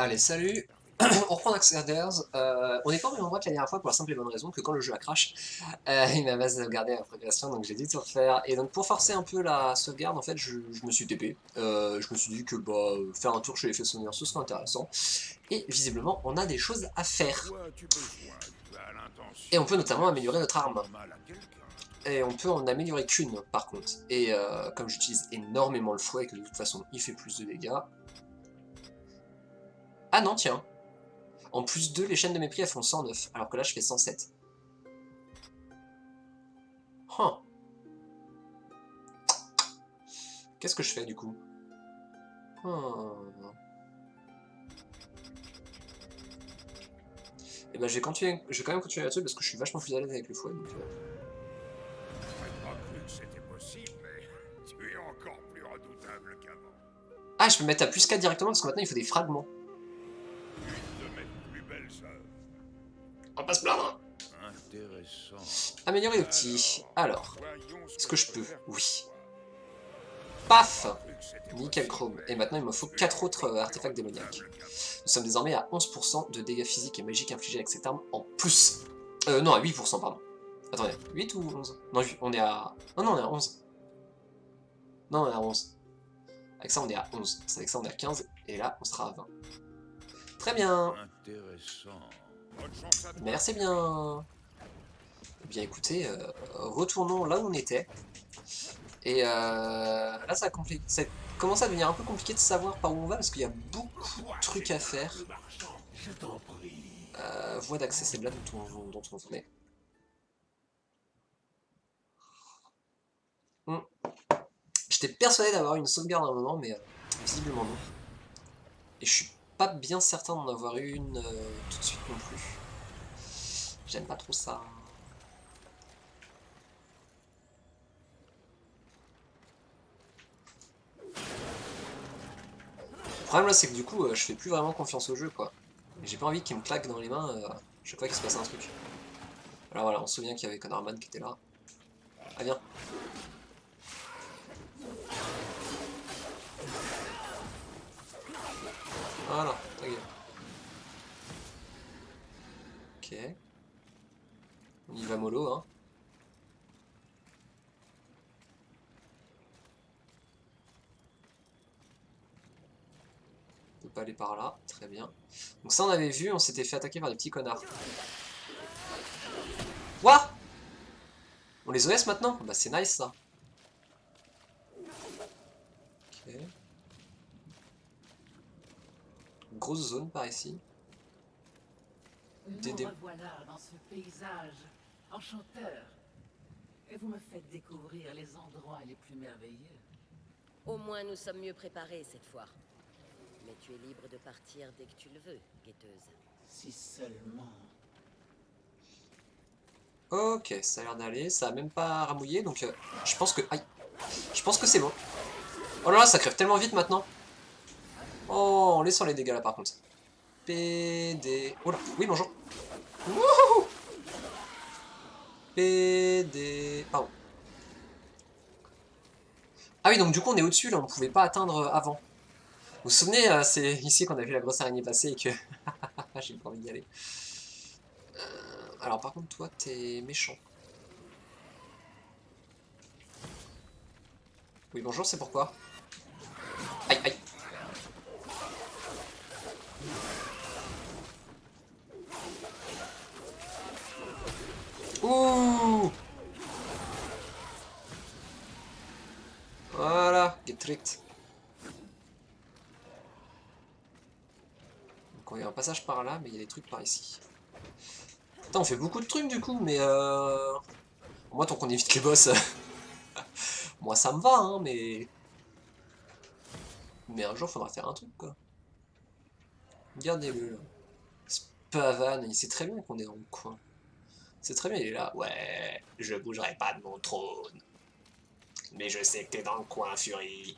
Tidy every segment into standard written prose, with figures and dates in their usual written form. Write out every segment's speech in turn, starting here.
Allez, salut. On reprend Darksiders. On n'est pas au même endroit que la dernière fois pour la simple et bonne raison que quand le jeu a crash, il m'a pas sauvegardé la progression, donc j'ai dû tout refaire. Et donc pour forcer un peu la sauvegarde, en fait, je me suis TP. Je me suis dit que faire un tour chez les Fessonniers, ce serait intéressant. Et visiblement, on a des choses à À faire. quoi as-tu besoin? Tu as Et on l'intention peut de notamment faire améliorer notre arme. sérieusement mal à quelqu'un? Et on peut en améliorer qu'une, par contre. Et comme j'utilise énormément le fouet, et que de toute façon, il fait plus de dégâts... Ah non, tiens. En plus 2, les chaînes de mépris, elles font 109, alors que là, je fais 107. Huh. Qu'est-ce que je fais du coup? Et ben je vais quand même continuer là-dessus parce que je suis vachement plus à l'aise avec le fouet. Donc, J'aurais pas cru que c'était possible, mais tu es encore plus redoutable qu'avant. Ah, je peux mettre à plus 4 directement parce que maintenant il faut des fragments. Une de mes plus belles œuvres. On va pas se plaindre. Intéressant. Améliorer le petit. Alors, Alors, voyons ce est-ce que que je je peux peux? faire pour Oui. toi. J'aurais Paf! pas cru que c'était Nickel possible, chrome. Et mais maintenant il me faut tu es 4 autres encore plus artefacts démoniaques. redoutable qu'avant. Nous sommes désormais à 11% de dégâts physiques et magiques infligés avec cette arme en plus. Non, à 8%, pardon. Attendez, 8 ou 11? Non, on est à... Non, non, on est à 11. Non, on est à 11. Avec ça, on est à 11. Avec ça, on est à 15. Et là, on sera à 20. Très bien. Intéressant. Bonne chance à toi, Merci chérie. bien. Eh bien, écoutez, retournons là où on était. Et là, ça commence à devenir un peu compliqué de savoir par où on va parce qu'il y a beaucoup de trucs à faire. Voie d'accès, c'est là dont on venait. Hmm. J'étais persuadé d'avoir une sauvegarde à un moment, mais visiblement non. Et je suis pas bien certain d'en avoir une tout de suite non plus. J'aime pas trop ça. Le problème là, c'est que du coup, je fais plus vraiment confiance au jeu, quoi. J'ai pas envie qu'il me claque dans les mains chaque fois qu'il se passe un truc. Alors voilà, on se souvient qu'il y avait Connorman qui était là. Ah, viens. Voilà, ta gueule. Ok. On y va mollo, hein. On peut pas aller par là, très bien. Donc ça, on avait vu, on s'était fait attaquer par des petits connards. What? On les OS maintenant? Bah c'est nice, ça. Ok. Grosse zone par ici. Nous revoilà dans ce paysage enchanteur. Et vous me faites découvrir les endroits les plus merveilleux. Au moins nous sommes mieux préparés cette fois. Mais tu es libre de partir dès que tu le veux, guetteuse. Si seulement... Ok, ça a l'air d'aller, ça a même pas ramouillé, donc je pense que... Aïe. Je pense que c'est bon. Oh là là, ça crève tellement vite maintenant. Oh, en laissant les dégâts là par contre. PD... Oh là, oui bonjour. Wouhou. PD... Pardon. Ah oui, donc du coup on est au-dessus là, on pouvait pas atteindre avant. Vous vous souvenez, c'est ici qu'on a vu la grosse araignée passer et que... J'ai pas envie d'y aller. Alors par contre toi t'es méchant. Oui bonjour, c'est pourquoi? Aïe aïe. Ouh. Voilà, get tricked. Donc il y a un passage par là, mais il y a des trucs par ici. Putain, on fait beaucoup de trucs du coup, mais moi tant qu'on évite les boss, moi ça me va, hein, mais... Mais un jour faudra faire un truc quoi. Regardez-le là. Spavan, il sait très bien qu'on est dans le coin. C'est très bien, il est là. Ouais, je bougerai pas de mon trône. Mais je sais que t'es dans le coin, Fury.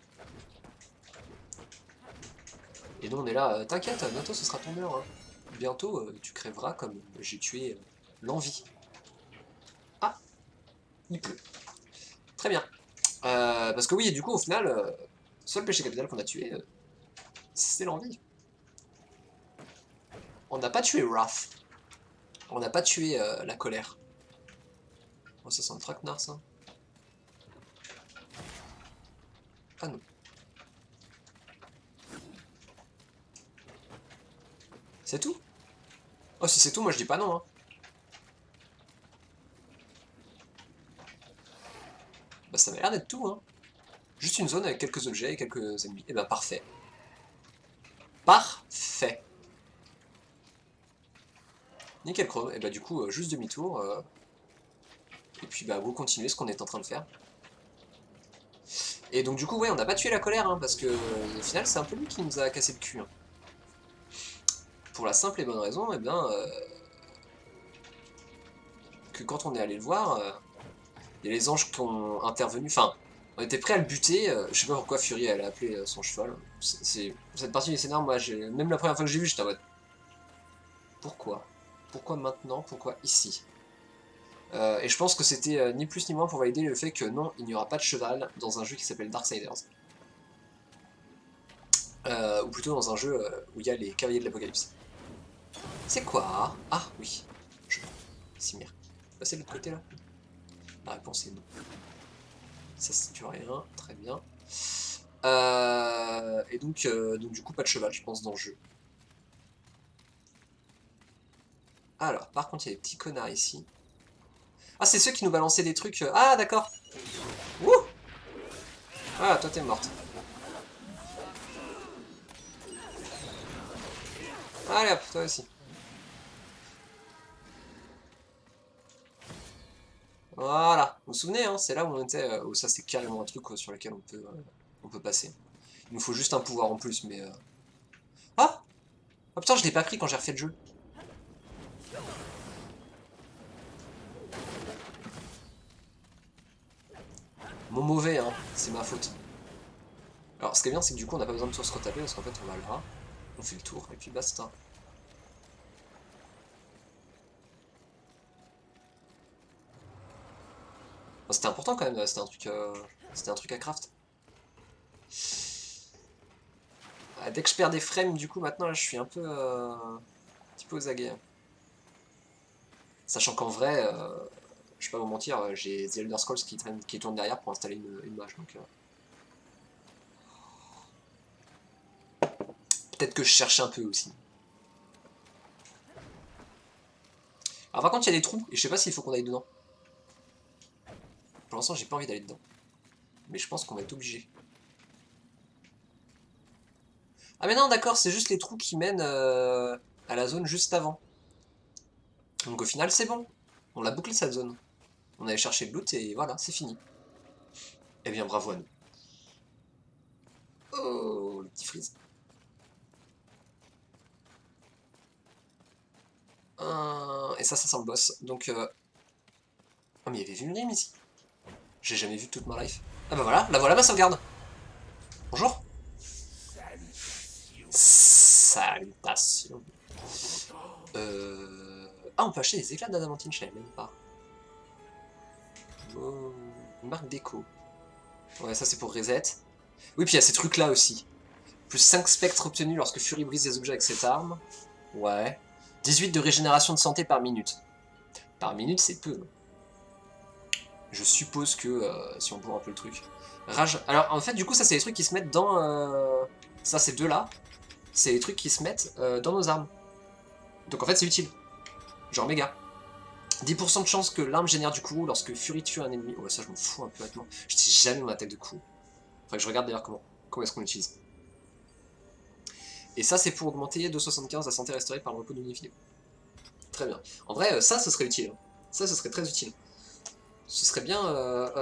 Et nous on est là, t'inquiète, bientôt ce sera ton heure. Hein. Bientôt tu crèveras comme j'ai tué l'envie. Ah, il pleut. Très bien. Parce que oui, et du coup au final, seul péché capital qu'on a tué, c'est l'envie. On n'a pas tué Wrath. On n'a pas tué la colère. Oh, ça sent le traquenard, ça. Ah non. C'est tout? Oh, si c'est tout, moi je dis pas non. Hein. Bah, ça m'a l'air d'être tout. Hein. Juste une zone avec quelques objets et quelques ennemis. Et ben, parfait. Parfait. Nickel chrome. Et bah, du coup, juste demi-tour. Et puis, bah, vous continuez ce qu'on est en train de faire. Et donc, du coup, ouais, on n'a pas tué la colère, hein, parce que au final, c'est un peu lui qui nous a cassé le cul. Hein. Pour la simple et bonne raison, eh bien, que quand on est allé le voir, il y a les anges qui ont intervenu. Enfin, on était prêt à le buter. Je sais pas pourquoi Fury elle a appelé son cheval. Cette partie du scénar, moi, même la première fois que j'ai vu, j'étais en mode. Pourquoi? Pourquoi maintenant? Pourquoi ici? Et je pense que c'était ni plus ni moins pour valider le fait que non, il n'y aura pas de cheval dans un jeu qui s'appelle Darksiders. Ou plutôt dans un jeu où il y a les cavaliers de l'apocalypse. C'est quoi? Ah oui, je prends. Simir. C'est de l'autre côté là? La réponse est non. Ça c'est du rien, très bien. Et donc du coup pas de cheval je pense dans le jeu. Alors, par contre il y a des petits connards ici. Ah c'est ceux qui nous balançaient des trucs... Ah d'accord. Wouh. Ah toi t'es morte. Allez hop, toi aussi. Voilà, vous vous souvenez, hein, c'est là où on était, où ça c'est carrément un truc sur lequel on peut passer. Il nous faut juste un pouvoir en plus, mais... Ah. Oh putain, je l'ai pas pris quand j'ai refait le jeu. Mon mauvais, hein, c'est ma faute. Alors, ce qui est bien, c'est que du coup, on n'a pas besoin de tout se retaper, parce qu'en fait, on va là, on fait le tour, et puis basta. Enfin, c'était important quand même, c'était un truc à craft. Ah, dès que je perds des frames, du coup, maintenant, là, je suis un peu... un petit peu aux aguets. Sachant qu'en vrai, je vais pas vous mentir, j'ai The Elder Scrolls qui tourne derrière pour installer une mage, donc... Peut-être que je cherche un peu aussi. Alors par contre, il y a des trous, et je sais pas s'il faut qu'on aille dedans. Pour l'instant, j'ai pas envie d'aller dedans. Mais je pense qu'on va être obligé. Ah mais non, d'accord, c'est juste les trous qui mènent à la zone juste avant. Donc au final, c'est bon. On l'a bouclé cette zone. On allait chercher le loot et voilà, c'est fini. Eh bien, bravo à nous. Oh, le petit freeze. Et ça sent le boss. Donc... Oh mais il y avait vu une rime ici. J'ai jamais vu toute ma life. Ah bah voilà, la voilà ma sauvegarde. Bonjour. Salutations. Ah, on peut acheter des éclats d'adamantine, je savais même pas. Oh, une marque d'écho. Ouais, ça c'est pour reset. Oui, puis il y a ces trucs là aussi. Plus 5 spectres obtenus lorsque Fury brise des objets avec cette arme. Ouais. 18 de régénération de santé par minute. Par minute, c'est peu. Je suppose que, si on bourre un peu le truc. Rage... Alors, en fait, du coup, ça, c'est les trucs qui se mettent dans... Ça, ces deux-là. C'est les trucs qui se mettent dans nos armes. Donc, en fait, c'est utile. Genre méga. 10% de chance que l'arme génère du courroux lorsque Fury tue un ennemi. Oh, ça, je m'en fous un peu honnêtement. Je dis jamais mon attaque de courroux. Faudrait que je regarde d'ailleurs comment est-ce qu'on l'utilise. Et ça, c'est pour augmenter de 75 la santé restaurée par le repos d'une vidéo. Très bien. En vrai, ça, ce serait utile. Ça, ce serait très utile. Ce serait bien...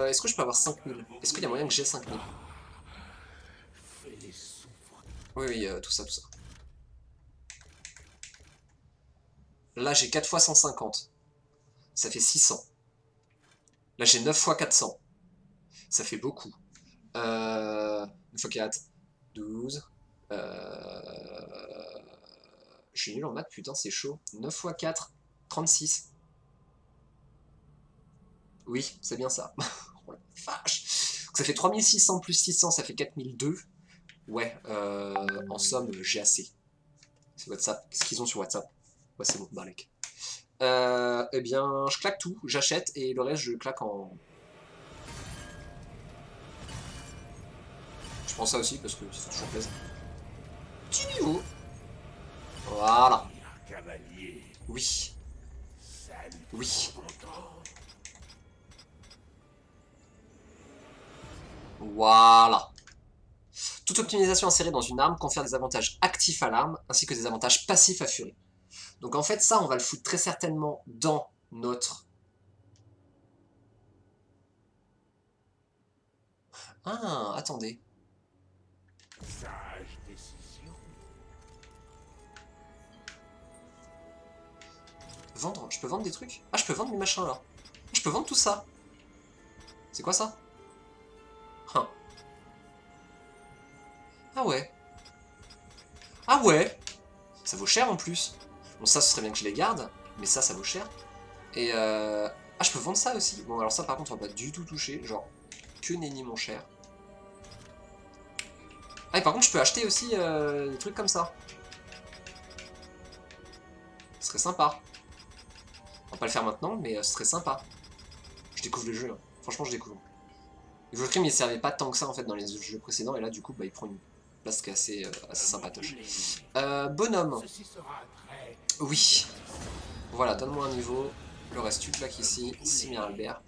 est-ce que je peux avoir 5000? Est-ce qu'il y a moyen que j'ai 5000? Oui, oui, tout ça, tout ça. Là, j'ai 4 fois 150. Ça fait 600. Là, j'ai 9 fois 400. Ça fait beaucoup. 9 fois 4, 12. Je suis nul en maths, putain, c'est chaud. 9 fois 4, 36. Oui, c'est bien ça. Oh la vache. Donc ça fait 3600 plus 600, ça fait 4002. Ouais, en somme, j'ai assez. C'est WhatsApp. Qu'est-ce qu'ils ont sur WhatsApp? Ouais, c'est bon, Barlek. Eh bien, je claque tout, j'achète, et le reste, je claque en... Je prends ça aussi, parce que ça fait toujours plaisir. Petit niveau. Voilà. Cavalier, Oui. salut. Oui. Voilà. Toute optimisation insérée dans une arme confère des avantages actifs à l'arme, ainsi que des avantages passifs à Fury. Donc en fait, ça, on va le foutre très certainement dans notre... Ah, attendez. Sage décision. Vendre, je peux vendre des trucs? Ah, je peux vendre mes machins là. Je peux vendre tout ça. C'est quoi ça? Hein. Ah ouais. Ah ouais. Ça vaut cher en plus. Bon, ça, ce serait bien que je les garde, mais ça vaut cher. Et ah, je peux vendre ça aussi. Bon, alors ça, par contre, on va pas du tout toucher. Genre, que nenni mon cher. Ah, et par contre, je peux acheter aussi des trucs comme ça. Ce serait sympa. On va pas le faire maintenant, mais ce serait sympa. Je découvre le jeu, hein. Franchement, je découvre. Le crime, il servait pas tant que ça en fait dans les jeux précédents, et là, du coup, bah, il prend une place qui est assez sympatoche. Bonhomme. Ceci sera très... Oui. Voilà, donne-moi un niveau. Le reste, tu claques ici. Simir Albert.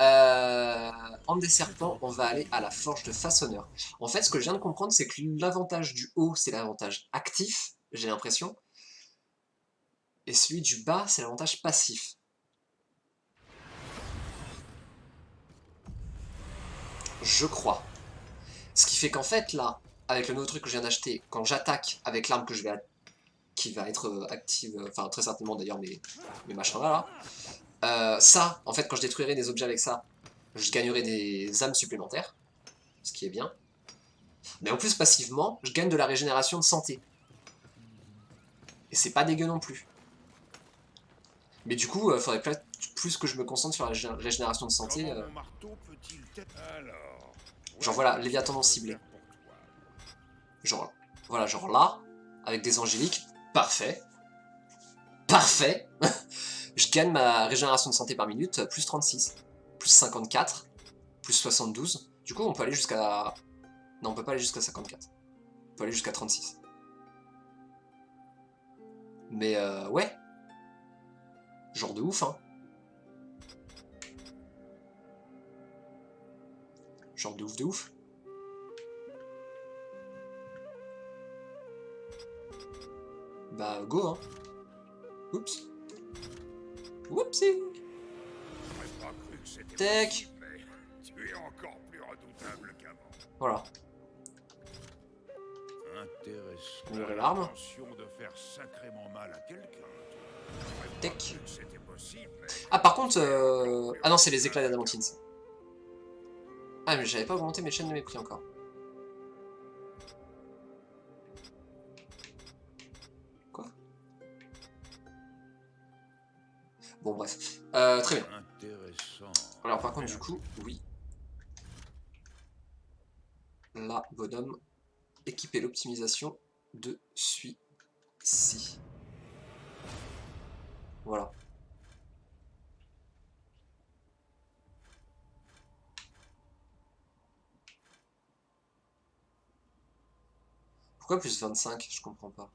Âme des serpents, on va aller à la forge de façonneur. En fait, ce que je viens de comprendre, c'est que l'avantage du haut, c'est l'avantage actif, j'ai l'impression. Et celui du bas, c'est l'avantage passif. Je crois. Ce qui fait qu'en fait, là, avec le nouveau truc que je viens d'acheter, quand j'attaque avec l'arme que je vais qui va être active, enfin très certainement d'ailleurs mes machins là, ça, en fait, quand je détruirai des objets avec ça, je gagnerai des âmes supplémentaires, ce qui est bien. Mais en plus, passivement, je gagne de la régénération de santé. Et c'est pas dégueu non plus. Mais du coup, faudrait peut-être plus que je me concentre sur la régénération de santé. Comment mon marteau peut-il t'être... Alors... Genre voilà, Léviathan non ciblé. Genre, voilà, genre là, avec des angéliques, parfait. Parfait. Je gagne ma régénération de santé par minute, plus 36, plus 54, plus 72. Du coup, on peut aller jusqu'à... Non, on peut pas aller jusqu'à 54. On peut aller jusqu'à 36. Mais ouais. Genre de ouf, hein. Genre de ouf de ouf. Bah, go, hein. Oups. Oupsie. Tech. Tu es encore plus redoutable qu'avant. Voilà. Intéressant. On aurait l'arme. L'intention de faire sacrément mal à quelqu'un. Tech. C'était possible, mais... Ah, par contre... Ah non, c'est les éclats d'adamantine. Ah, mais j'avais pas augmenté mes chaînes de mépris encore. Quoi? Bon, bref. Très bien. Intéressant. Alors, par contre, du coup, oui. Là, bonhomme. Équiper l'optimisation de celui-ci. Voilà. Pourquoi plus 25? Je comprends pas.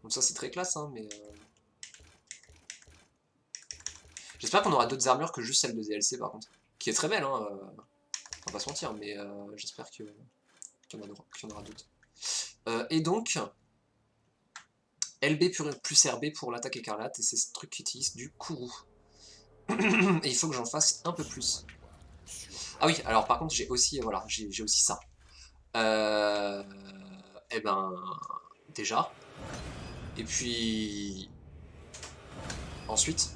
Donc ça c'est très classe, hein, mais... J'espère qu'on aura d'autres armures que juste celle de DLC par contre. Qui est très belle, hein, on va pas se mentir, mais j'espère qu'il y en aura d'autres. Et donc, LB plus RB pour l'attaque écarlate, et c'est ce truc qui utilise du courroux. Et il faut que j'en fasse un peu plus. Ah oui, alors par contre j'ai aussi, voilà, j'ai aussi ça. Eh ben, déjà. Et puis... Ensuite...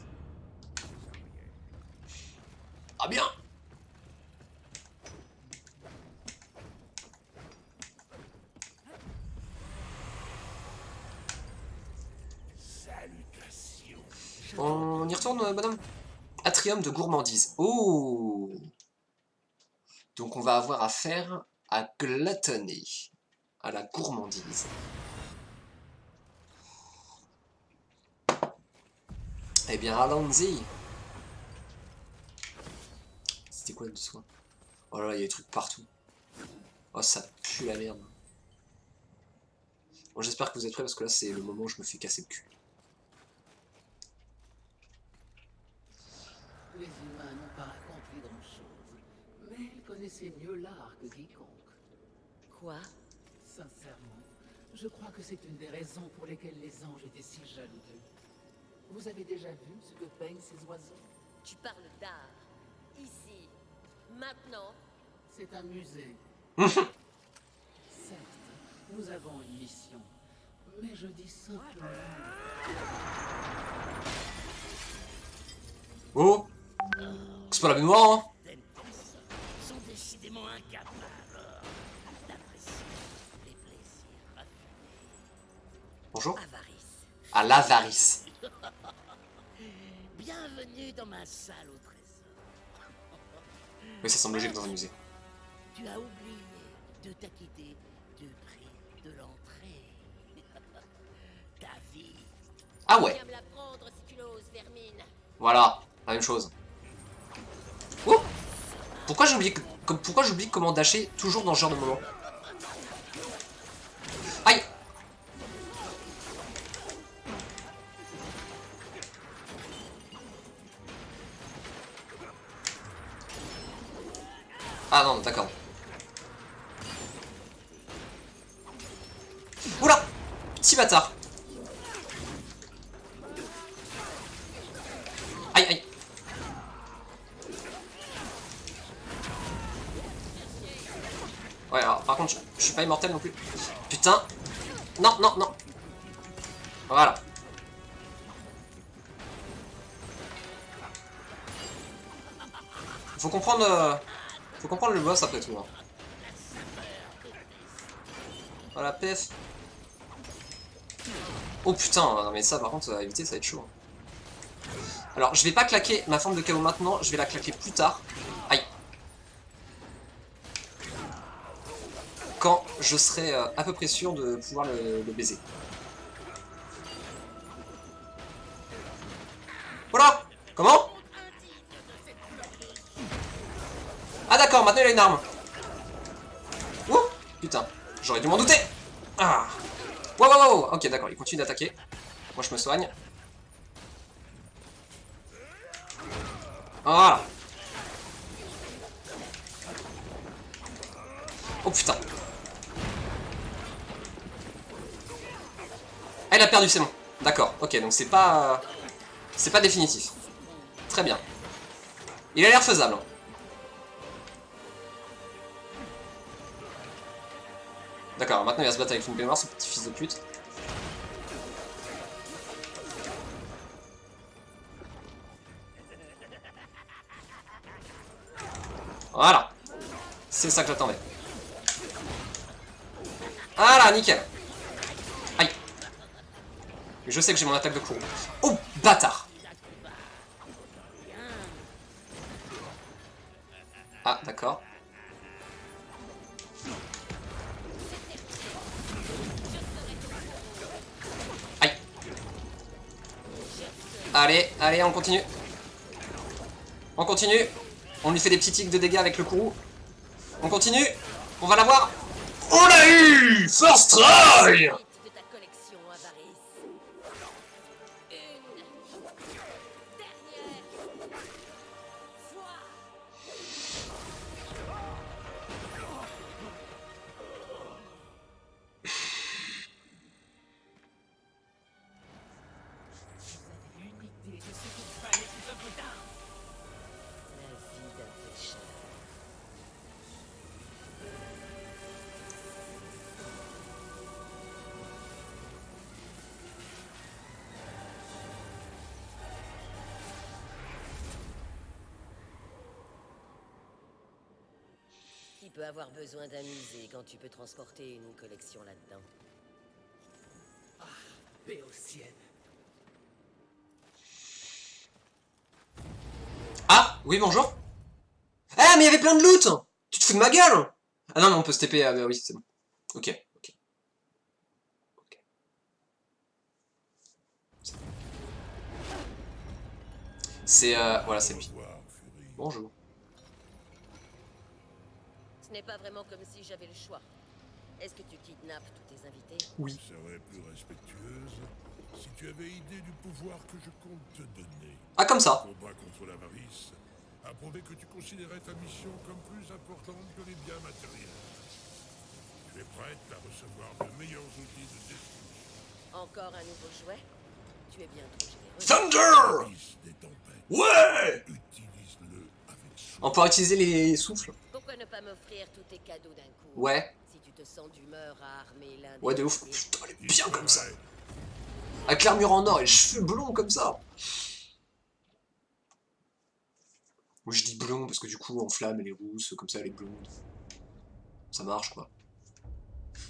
Ah bien! On y retourne, madame? Atrium de gourmandise. Oh! Donc on va avoir affaire à Gluttony. À la gourmandise. Eh bien, allons-y. C'était quoi le dessous? Oh là là, il y a des trucs partout. Oh, ça pue la merde. Bon, j'espère que vous êtes prêts parce que là, c'est le moment où je me fais casser le cul. Les humains n'ont pas accompli grand-chose, mais ils connaissaient mieux l'art que quiconque. Quoi? Sincèrement, je crois que c'est une des raisons pour lesquelles les anges étaient si jaloux d'eux. Vous avez déjà vu ce que peignent ces oiseaux? Tu parles d'art. Ici. Maintenant. C'est un musée. Certes, nous avons une mission, mais je dis simplement... Oh! C'est pas la baignoire, hein? Sont décidément incapables d'apprécier les plaisirs. Bonjour. Avarice. À l'avarice. Bienvenue dans ma salle au trésor. Oui, ça semble logique dans un musée. Tu as oublié de t'acquitter du prix de l'entrée. Ta vie. Ah ouais, Viens me la prendre si tu l'oses, vermine. voilà, la même chose. Oh! Pourquoi j'oublie comment dasher toujours dans ce genre de moment? Aïe! Ah non, d'accord. Oula! Petit bâtard! Aïe, aïe! Ouais, alors par contre, je suis pas immortel non plus. Putain! Non, non, non! Voilà. Faut comprendre le boss après tout. Hein. Voilà, PF. Oh putain, non mais ça par contre, à éviter, ça va être chaud. Alors, je vais pas claquer ma forme de chaos maintenant, je vais la claquer plus tard. Aïe. Quand je serai à peu près sûr de pouvoir le baiser. Voilà! Comment? Ah d'accord, maintenant il a une arme. Ouh! Putain, j'aurais dû m'en douter. Ah! Wow, wow, wow. Ok, d'accord, il continue d'attaquer. Moi je me soigne. Voilà. Oh putain. Ah, elle a perdu, c'est bon. D'accord, ok, donc c'est pas définitif. Très bien. Il a l'air faisable. D'accord, maintenant il va se battre avec une baignoire, ce petit fils de pute. Voilà. C'est ça que j'attendais. Voilà, nickel. Aïe. Je sais que j'ai mon attaque de courroux. Oh, bâtard. Ah, d'accord. Aïe. Allez, allez, on continue. On continue. On lui fait des petits tics de dégâts avec le courroux. On continue. On va l'avoir. On l'a eu! First try! De ta collection, Avarice. Une dernière fois. Une idée de ce que valait ces œuvres d'art? La vie d'un pécheur. Qui peut avoir besoin d'un musée quand tu peux transporter une collection là-dedans? Paix au ciel. Ah, oui, bonjour. Ah, mais il y avait plein de loot! Tu te fous de ma gueule! Ah non, mais on peut se TP, ah, bah oui, c'est bon. Ok, ok. Ok. C'est voilà, c'est Au lui. revoir, Fury. Bonjour. Ce n'est pas vraiment comme si j'avais le choix. Est-ce que tu kidnappes tous tes invités? Oui. Tu serais plus respectueuse si tu avais idée du pouvoir que je compte te donner. Ah, comme ça. Le combat contre l'avarice a prouvé que tu considérais ta mission comme plus importante que les biens matériels. Tu es prête à recevoir de meilleurs outils de destruction. Encore un nouveau jouet? Tu es bien trop généreux. Thunder! Fils des tempêtes, Ouais! utilise-le avec soin. On peut utiliser les souffles. Pourquoi ne pas m'offrir tous tes cadeaux d'un coup? Ouais. Si tu te sens d'humeur à armer l'un des Ouais, de ouf. alliés. Putain, elle est Il bien comme ça. serait Avec l'armure en or et les cheveux blonds comme ça. Moi je dis blond parce que du coup en flamme elle est rousse, comme ça elle est blonde. Ça marche quoi.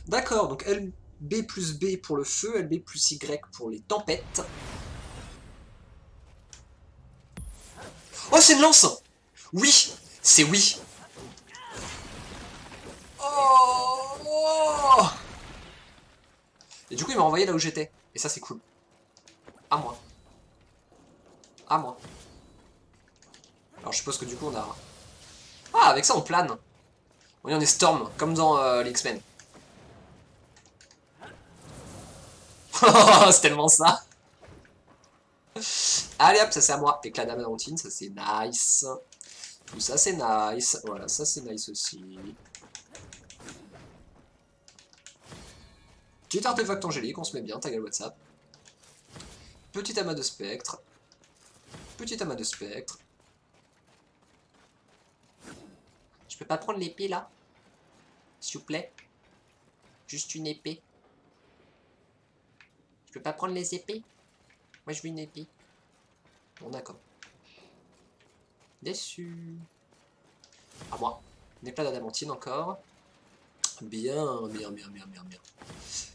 D'accord, donc LB plus B pour le feu, LB plus Y pour les tempêtes. Oh, c'est une lance! Oui! C'est oui! Oh, oh. Et du coup il m'a renvoyé là où j'étais. Et ça c'est cool. À moi. À moi. Alors je suppose que du coup on a... Ah, avec ça on plane. Oui, on est Storm, comme dans les X-Men. C'est tellement ça. Allez hop, ça c'est à moi. Éclat d'adamantine, ça c'est nice. Tout ça c'est nice. Voilà, ça c'est nice aussi. Petit artefact angélique, on se met bien, ta gueule WhatsApp. Petit amas de spectre. Petit amas de spectre. Je peux pas prendre l'épée là? S'il vous plaît? Juste une épée. Je peux pas prendre les épées? Moi je veux une épée. Bon d'accord. Déçu. À moi. Un éclat d'adamantine encore. Bien, bien, bien, bien, bien, bien.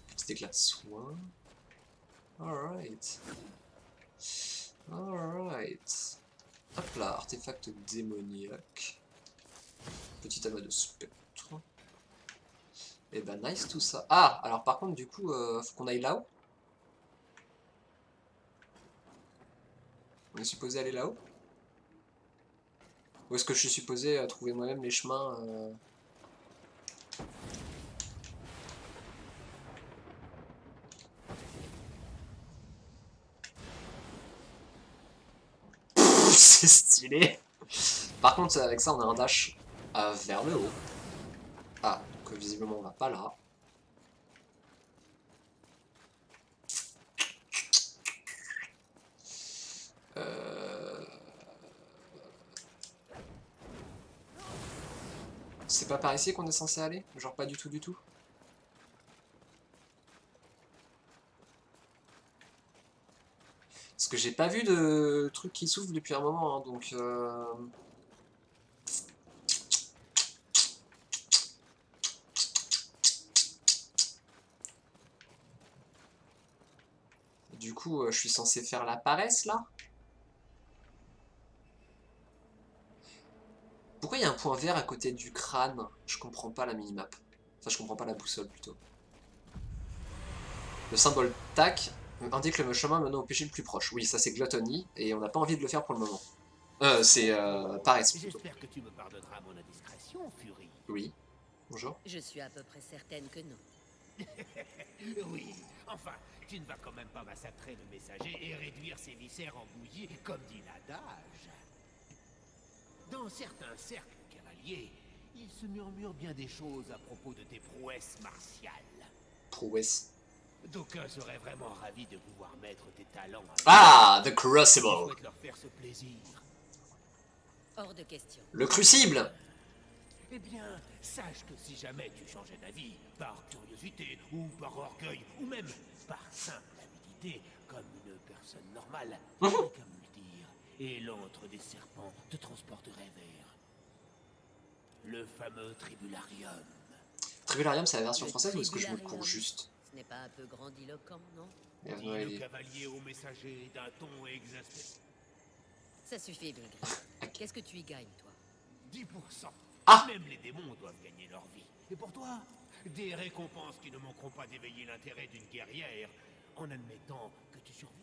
Petit éclat de soin. Alright. Alright. Hop là, artefact démoniaque. Petit amas de spectre. Et ben nice tout ça. Ah, alors par contre du coup, faut qu'on aille là-haut. On est supposé aller là-haut? Ou est-ce que je suis supposé trouver moi-même les chemins C'est stylé. Par contre, avec ça, on a un dash vers le haut. Ah, donc visiblement, on va pas là. C'est pas par ici qu'on est censé aller? Genre pas du tout, du tout? Parce que j'ai pas vu de truc qui s'ouvre depuis un moment, hein, donc... Du coup, je suis censé faire la paresse, là? Pourquoi il y a un point vert à côté du crâne? Je comprends pas la minimap. Enfin, je comprends pas la boussole, plutôt. Le symbole TAC indique le chemin menant au péché le plus proche. Oui, ça c'est gluttony, et on n'a pas envie de le faire pour le moment. C'est paresse, plutôt. J'espère que tu me pardonneras mon indiscrétion, Fury. Oui. Bonjour. Je suis à peu près certaine que non. Oui, enfin, tu ne vas quand même pas massacrer le messager et réduire ses viscères en bouillie, comme dit l'adage. Dans certains cercles cavaliers, il se murmure bien des choses à propos de tes prouesses martiales. Prouesse. D'aucuns seraient vraiment ravis de pouvoir mettre tes talents à Ah, The Je Crucible. souhaite leur faire ce plaisir. Hors de question. Le Crucible. Eh bien, sache que si jamais tu changeais d'avis, par curiosité, ou par orgueil, ou même par simple avidité, comme une personne normale, qu'à me le dire, et l'antre des serpents te transporterait vers le fameux Tribularium. Tribularium, c'est la version Le française ou est-ce que je me Tribularium. cours juste? Ce n'est pas un peu grandiloquent, non? Dit Ouais, le cavalier au messager d'un ton exaspéré. Ça suffit, Bilgrim. Qu'est-ce que tu y gagnes, toi? 10%. Ah! Même les démons doivent gagner leur vie. Et pour toi, des récompenses qui ne manqueront pas d'éveiller l'intérêt d'une guerrière en admettant que tu survives.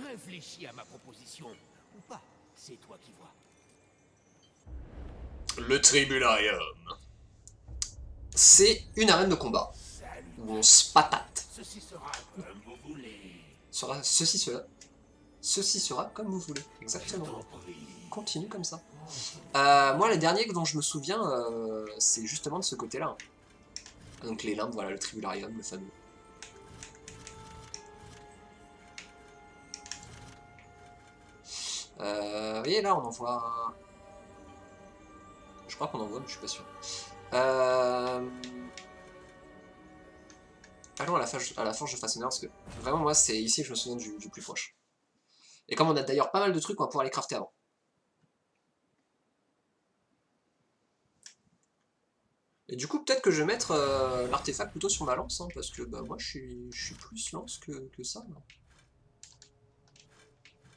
Réfléchis à ma proposition. Ou pas, c'est toi qui vois. Le Tribularium. C'est une arène de combat Salut. où on se patate. Ceci sera comme vous voulez. Ceci sera comme vous voulez. Exactement. T'en prie. Continue comme ça. Moi, les derniers dont je me souviens, c'est justement de ce côté-là. Donc les limbes, voilà, le Tribularium, le fameux. Vous voyez, là, on en voit... Je crois qu'on en voit, mais je suis pas sûr. Allons à la forge de façonneur, parce que vraiment, moi, c'est ici que je me souviens du plus proche. Et comme on a d'ailleurs pas mal de trucs, on va pouvoir les crafter avant. Et du coup, peut-être que je vais mettre l'artefact plutôt sur ma lance, hein, parce que bah, moi, je suis plus lance que ça. Là.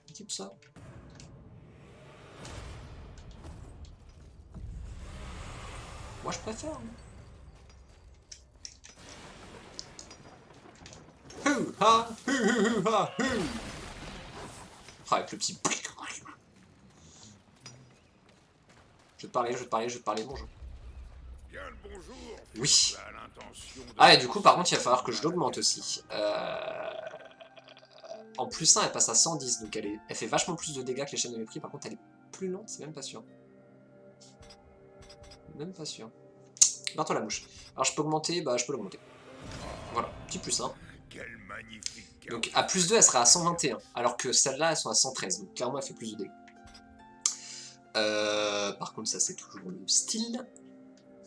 Équipe ça. Moi, je préfère. Hein. Ah, avec le petit... Je vais te parler, bonjour. Bien le bonjour. Oui. À l'intention de... Ah, et du coup, par contre, il va falloir que je l'augmente aussi. En plus 1, elle passe à 110, donc elle fait vachement plus de dégâts que les chaînes de mépris. Par contre, elle est plus lente, c'est même pas sûr. Même pas sûr. Barre-toi la bouche. Alors, je peux augmenter, bah, je peux l'augmenter. Voilà, petit plus 1. Quel magnifique... Donc, à plus 2, elle sera à 121. Alors que celles-là, elles sont à 113. Donc, clairement, elle fait plus de dégâts. Par contre, ça, c'est toujours le style.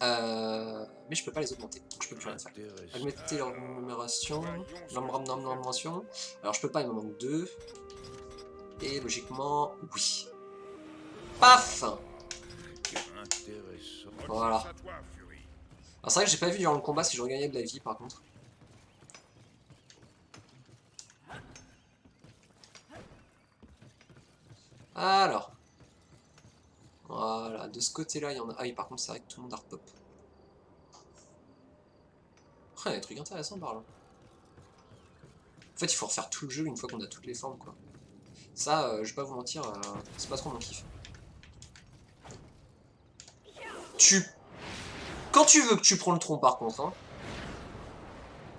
Mais je peux pas les augmenter, donc je peux plus rien faire. Augmenter leur numération. Alors je peux pas, il me manque 2. Et logiquement, oui. Paf. Voilà. Alors c'est vrai que j'ai pas vu durant le combat si je regagnais de la vie par contre. Alors. Voilà, de ce côté-là, il y en a... Ah oui, par contre, c'est vrai que tout le monde a repop. Ah, il y a des trucs intéressants par là. En fait, il faut refaire tout le jeu une fois qu'on a toutes les formes, quoi. Ça, je vais pas vous mentir, c'est pas trop mon kiff. Quand tu veux que tu prends le tronc, par contre, hein.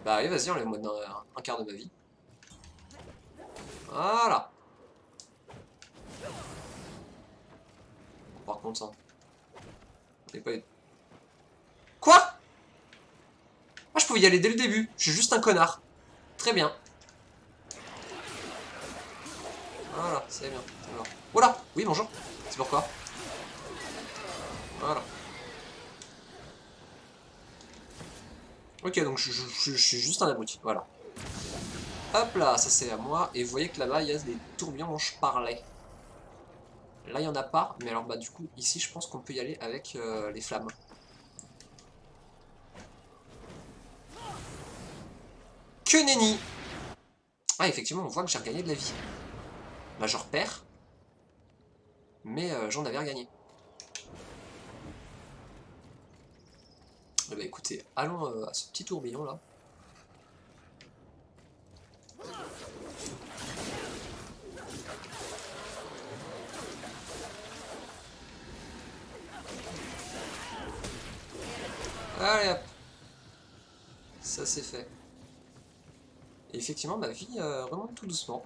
Bah allez, vas-y, enlève-moi un quart de ma vie. Voilà. Par contre, hein. Pas... Quoi? Ah, je pouvais y aller dès le début. Je suis juste un connard. Très bien. Voilà, c'est bien. Voilà. Oui, bonjour. C'est pourquoi. Voilà. Ok, donc je suis juste un abruti. Voilà. Hop là, ça c'est à moi. Et vous voyez que là-bas, il y a des tourbillons dont je parlais. Là, il n'y en a pas, mais alors bah du coup, ici, je pense qu'on peut y aller avec les flammes. Que nenni! Ah, effectivement, on voit que j'ai regagné de la vie. Là, je repère. Mais j'en avais regagné. Eh bah écoutez, allons à ce petit tourbillon là. Allez hop. Ça c'est fait. Et effectivement ma vie remonte tout doucement.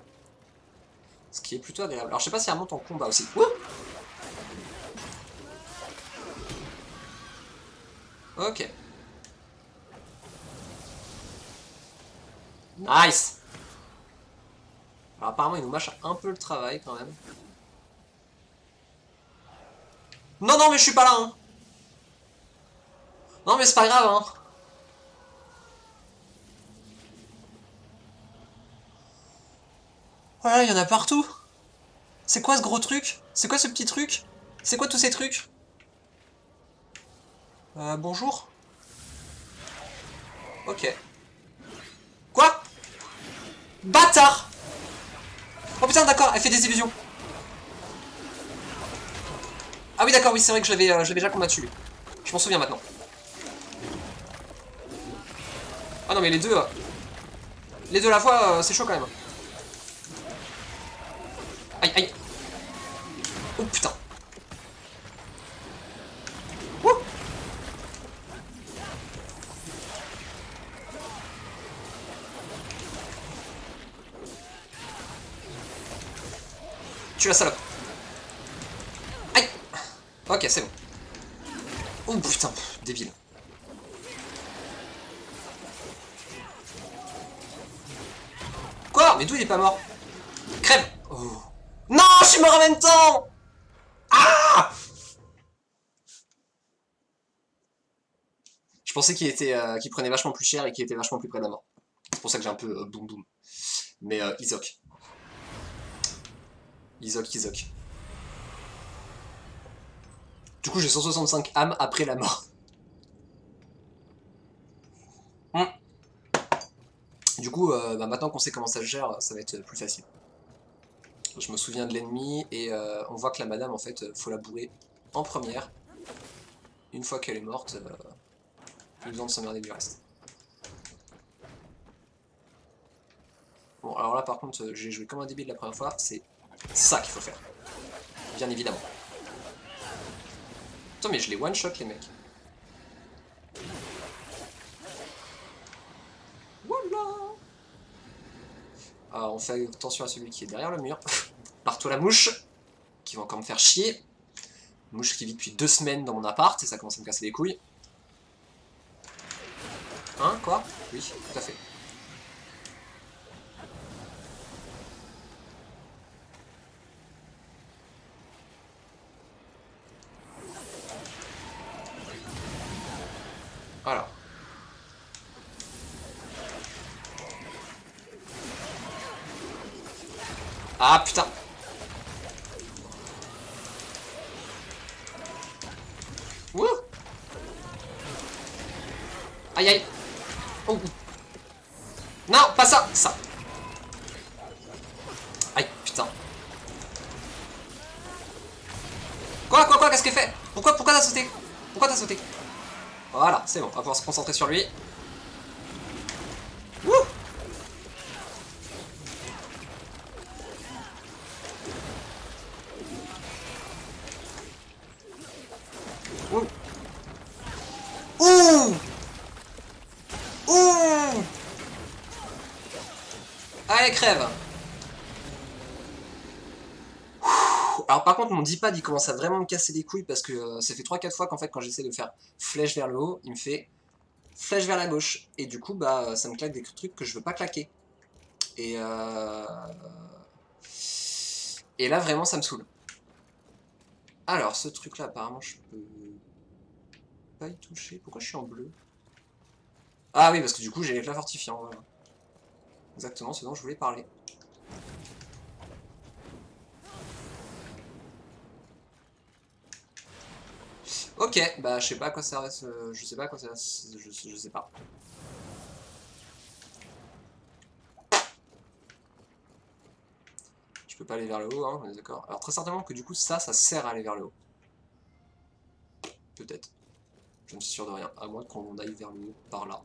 Ce qui est plutôt agréable. Alors je sais pas si elle remonte en combat aussi. Ouh, ok. Nice. Alors apparemment il nous mâche un peu le travail quand même. Non non mais je suis pas là hein. Non mais c'est pas grave hein. Voilà, il y en a partout. C'est quoi ce gros truc? C'est quoi ce petit truc? C'est quoi tous ces trucs? Bonjour. Ok. Quoi? Bâtard! Oh putain, d'accord, elle fait des illusions. Ah oui, d'accord, oui, c'est vrai que je l'avais déjà combattu lui. Je m'en souviens maintenant. Ah non, mais les deux à la fois, c'est chaud quand même. Aïe, aïe. Oh putain. Ouh. Tu la salope. Aïe. Ok, c'est bon. Oh putain, débile. Quoi? Mais d'où il est pas mort? Crève. Oh. Non, je suis mort en même temps. Ah! Je pensais qu'il était, qu'il prenait vachement plus cher et qu'il était vachement plus près de la mort. C'est pour ça que j'ai un peu boum boum. Mais Izok. Izok. Du coup, j'ai 165 âmes après la mort. Du coup, bah, maintenant qu'on sait comment ça se gère, ça va être plus facile. Je me souviens de l'ennemi et on voit que la madame, en fait, faut la bourrer en première. Une fois qu'elle est morte, plus besoin de s'emmerder du reste. Bon, alors là, par contre, j'ai joué comme un débile la première fois, c'est ça qu'il faut faire. Bien évidemment. Putain, mais je les one-shot, les mecs. Voilà. Alors, on fait attention à celui qui est derrière le mur. Pars-toi la mouche, qui va encore me faire chier. Mouche qui vit depuis 2 semaines dans mon appart, et ça commence à me casser les couilles. Hein, quoi? Oui, tout à fait. Voilà. Ah putain. Wouh. Aïe aïe. Oh. Non, pas ça, ça. Aïe, putain. Quoi, qu'est-ce qu'elle fait? Pourquoi t'as sauté? Pourquoi t'as sauté? Voilà, c'est bon, on va pouvoir se concentrer sur lui. Wouh. Ouh. Ouh. Ouh. Allez, crève. Alors par contre, mon D-pad il commence à vraiment me casser les couilles parce que ça fait 3-4 fois qu'en fait quand j'essaie de faire flèche vers le haut, il me fait flèche vers la gauche. Et du coup, bah ça me claque des trucs que je veux pas claquer. Et là vraiment ça me saoule. Alors ce truc là apparemment je peux pas y toucher. Pourquoi je suis en bleu? Ah oui, parce que du coup j'ai l'éclat fortifiant, voilà. Exactement ce dont je voulais parler. Ok, bah je sais pas à quoi ça reste, je sais pas à quoi ça reste, je sais pas. Je peux pas aller vers le haut, hein, on est d'accord. Alors très certainement que du coup ça sert à aller vers le haut. Peut-être. Je ne suis sûr de rien, à moins qu'on aille vers le haut par là.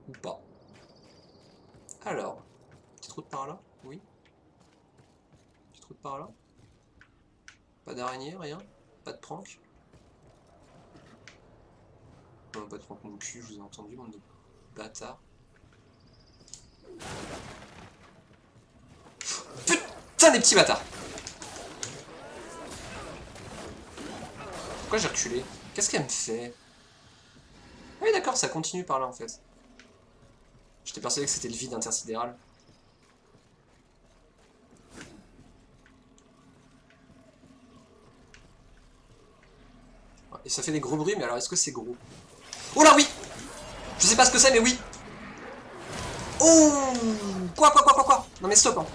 Ou pas. Alors, petite route par là? Oui. Petite route par là? Pas d'araignée, rien? Pas de prank? Non, pas de prank mon cul, je vous ai entendu, bande de bâtards. Putain des petits bâtards! Pourquoi j'ai reculé? Qu'est-ce qu'elle me fait? Ah oui d'accord, ça continue par là en fait. J'étais persuadé que c'était le vide intersidéral. Et ça fait des gros bruits, mais alors est-ce que c'est gros? Oh là oui! Je sais pas ce que c'est, mais oui! Oh! Quoi? Non mais stop, hein.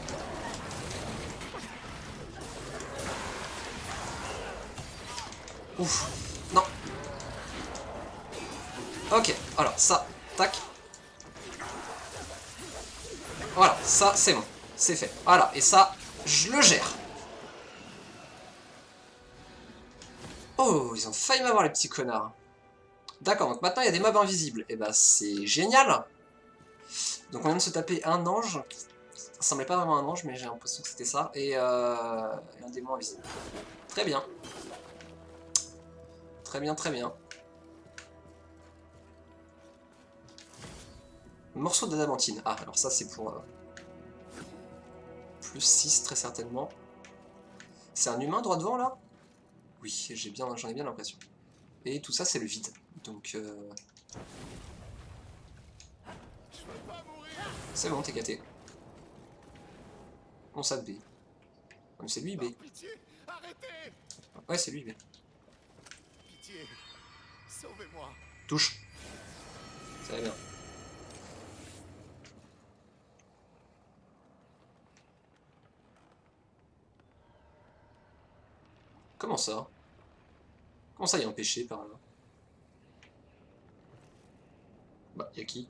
Ouf. Non. Ok, alors ça, tac. Voilà, ça c'est bon. C'est fait. Voilà, et ça, je le gère. Oh, ils ont failli m'avoir les petits connards. D'accord, donc maintenant il y a des mobs invisibles. Et bah c'est génial. Donc on vient de se taper un ange Ça ressemblait pas vraiment à un ange, mais j'ai l'impression que c'était ça. Et un démon invisible. Très bien. Très bien, très bien. Morceau d'adamantine. Ah, alors ça c'est pour... plus 6 très certainement. C'est un humain droit devant là? Oui, j'en ai bien l'impression. Et tout ça c'est le vide. Donc... c'est bon, t'es gâté. On sac B. Comme c'est lui B. Pitié, arrêtez! Ouais, c'est lui B. Pitié, sauvez-moi. Touche. Ça va bien. Comment ça? Comment ça, y a un péché par là? Bah, y'a qui?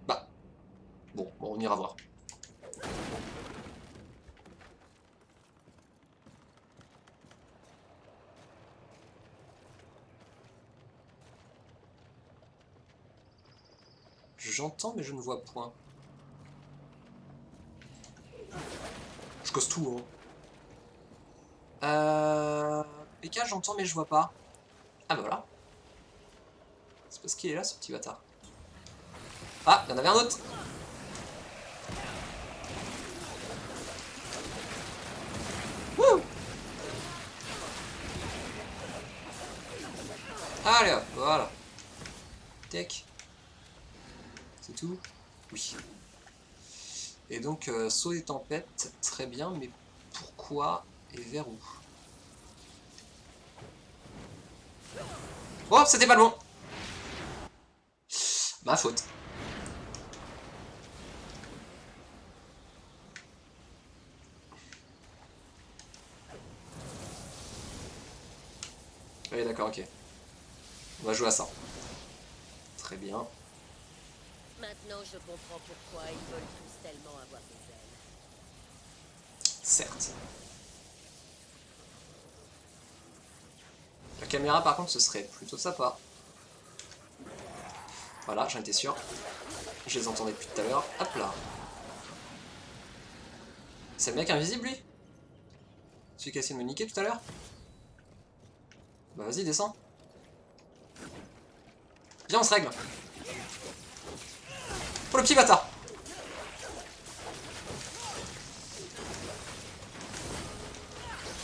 Bah. Bon, on ira voir. J'entends, mais je ne vois point. Je cause tout, hein. PK, j'entends, mais je vois pas. Ah bah voilà. C'est parce qu'il est là, ce petit bâtard. Ah, il y en avait un autre. Wouh! Allez hop, voilà. Tech. C'est tout? Oui. Et donc, saut des tempêtes, très bien, mais pourquoi et vers où? Oh, c'était pas loin! Ma faute. Oui, d'accord, ok. On va jouer à ça. Très bien. Maintenant, je comprends pourquoi ils veulent tous tellement avoir des ailes. Certes. La caméra, par contre, ce serait plutôt sympa. Voilà, j'en étais sûr. Je les entendais depuis tout à l'heure. Hop là. C'est le mec invisible, lui? Celui qui a essayé de me niquer tout à l'heure? Bah vas-y, descends. Viens, on se règle. Oh, le petit bâtard!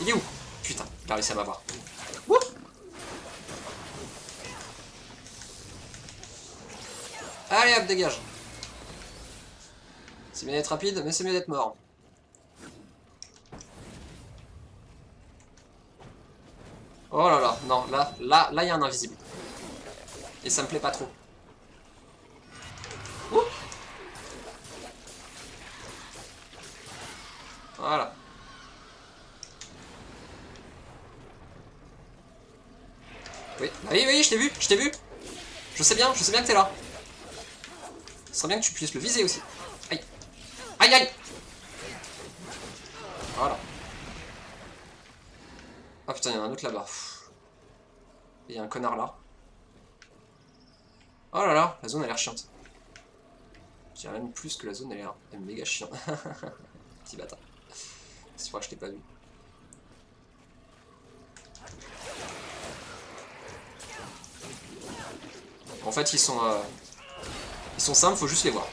Il est où? Putain, il a réussi à m'avoir. Wouh! Allez hop, dégage. C'est bien d'être rapide, mais c'est mieux d'être mort. Oh là là, non, là, il y a un invisible. Et ça me plaît pas trop. Ouh! Voilà. Oui, bah oui, oui, je t'ai vu, je t'ai vu. Je sais bien que t'es là. Ce serait bien que tu puisses le viser aussi. Aïe. Aïe, aïe. Voilà. Ah putain, il y en a un autre là-bas. Il y a un connard là. Oh là là, la zone a l'air chiante. Je dirais même plus que la zone a l'air méga chiante. Petit bâtard. C'est vrai que je t'ai pas vu. En fait, ils sont simples, faut juste les voir.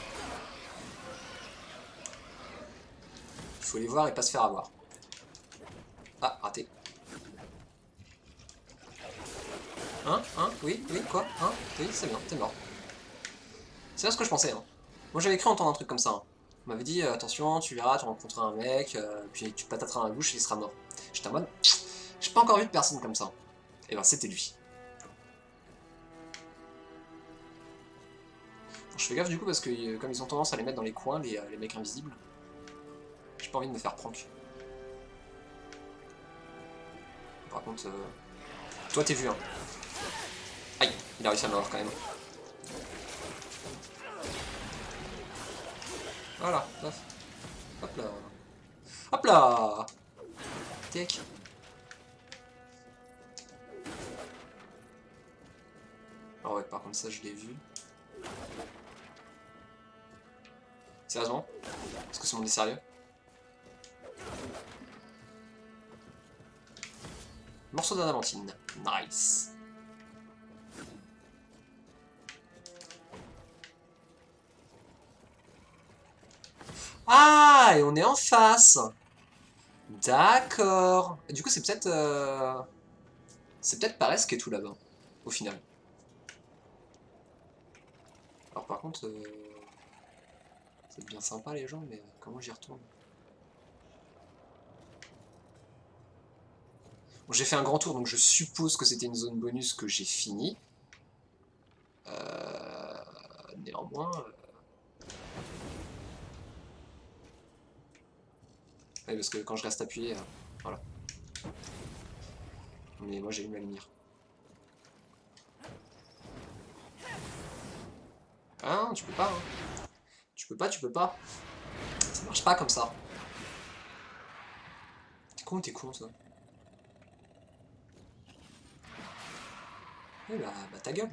Il faut les voir et pas se faire avoir. Ah, raté. Hein? Oui, quoi? Oui, c'est bien, t'es mort. C'est bien ce que je pensais, hein. Moi j'avais cru entendre un truc comme ça, hein. On m'avait dit, attention, tu verras, tu rencontreras un mec, puis tu patateras dans la bouche et il sera mort. J'étais en mode, j'ai pas encore vu de personne comme ça. Et ben c'était lui. Bon, je fais gaffe du coup parce que comme ils ont tendance à les mettre dans les coins, les mecs invisibles, j'ai pas envie de me faire prank. Par contre, toi t'es vu, hein. Aïe, il a réussi à m'avoir quand même. Voilà, paf. Hop là. Hop là. Tac. Ah ouais, par contre ça je l'ai vu. Sérieusement? Est-ce que ce monde est sérieux? Morceau d'adamantine. Nice. Ah, et on est en face. D'accord. Du coup, c'est peut-être Paresse qui est tout là-bas, au final. Alors par contre, c'est bien sympa les gens, mais comment j'y retourne? Bon, j'ai fait un grand tour, donc je suppose que c'était une zone bonus que j'ai finie. Néanmoins... Oui, parce que quand je reste appuyé, voilà. Mais moi j'ai eu ma lumière. Ah non, tu peux pas, hein. Tu peux pas, tu peux pas. Ça marche pas comme ça. T'es con ça. Oui bah ta gueule.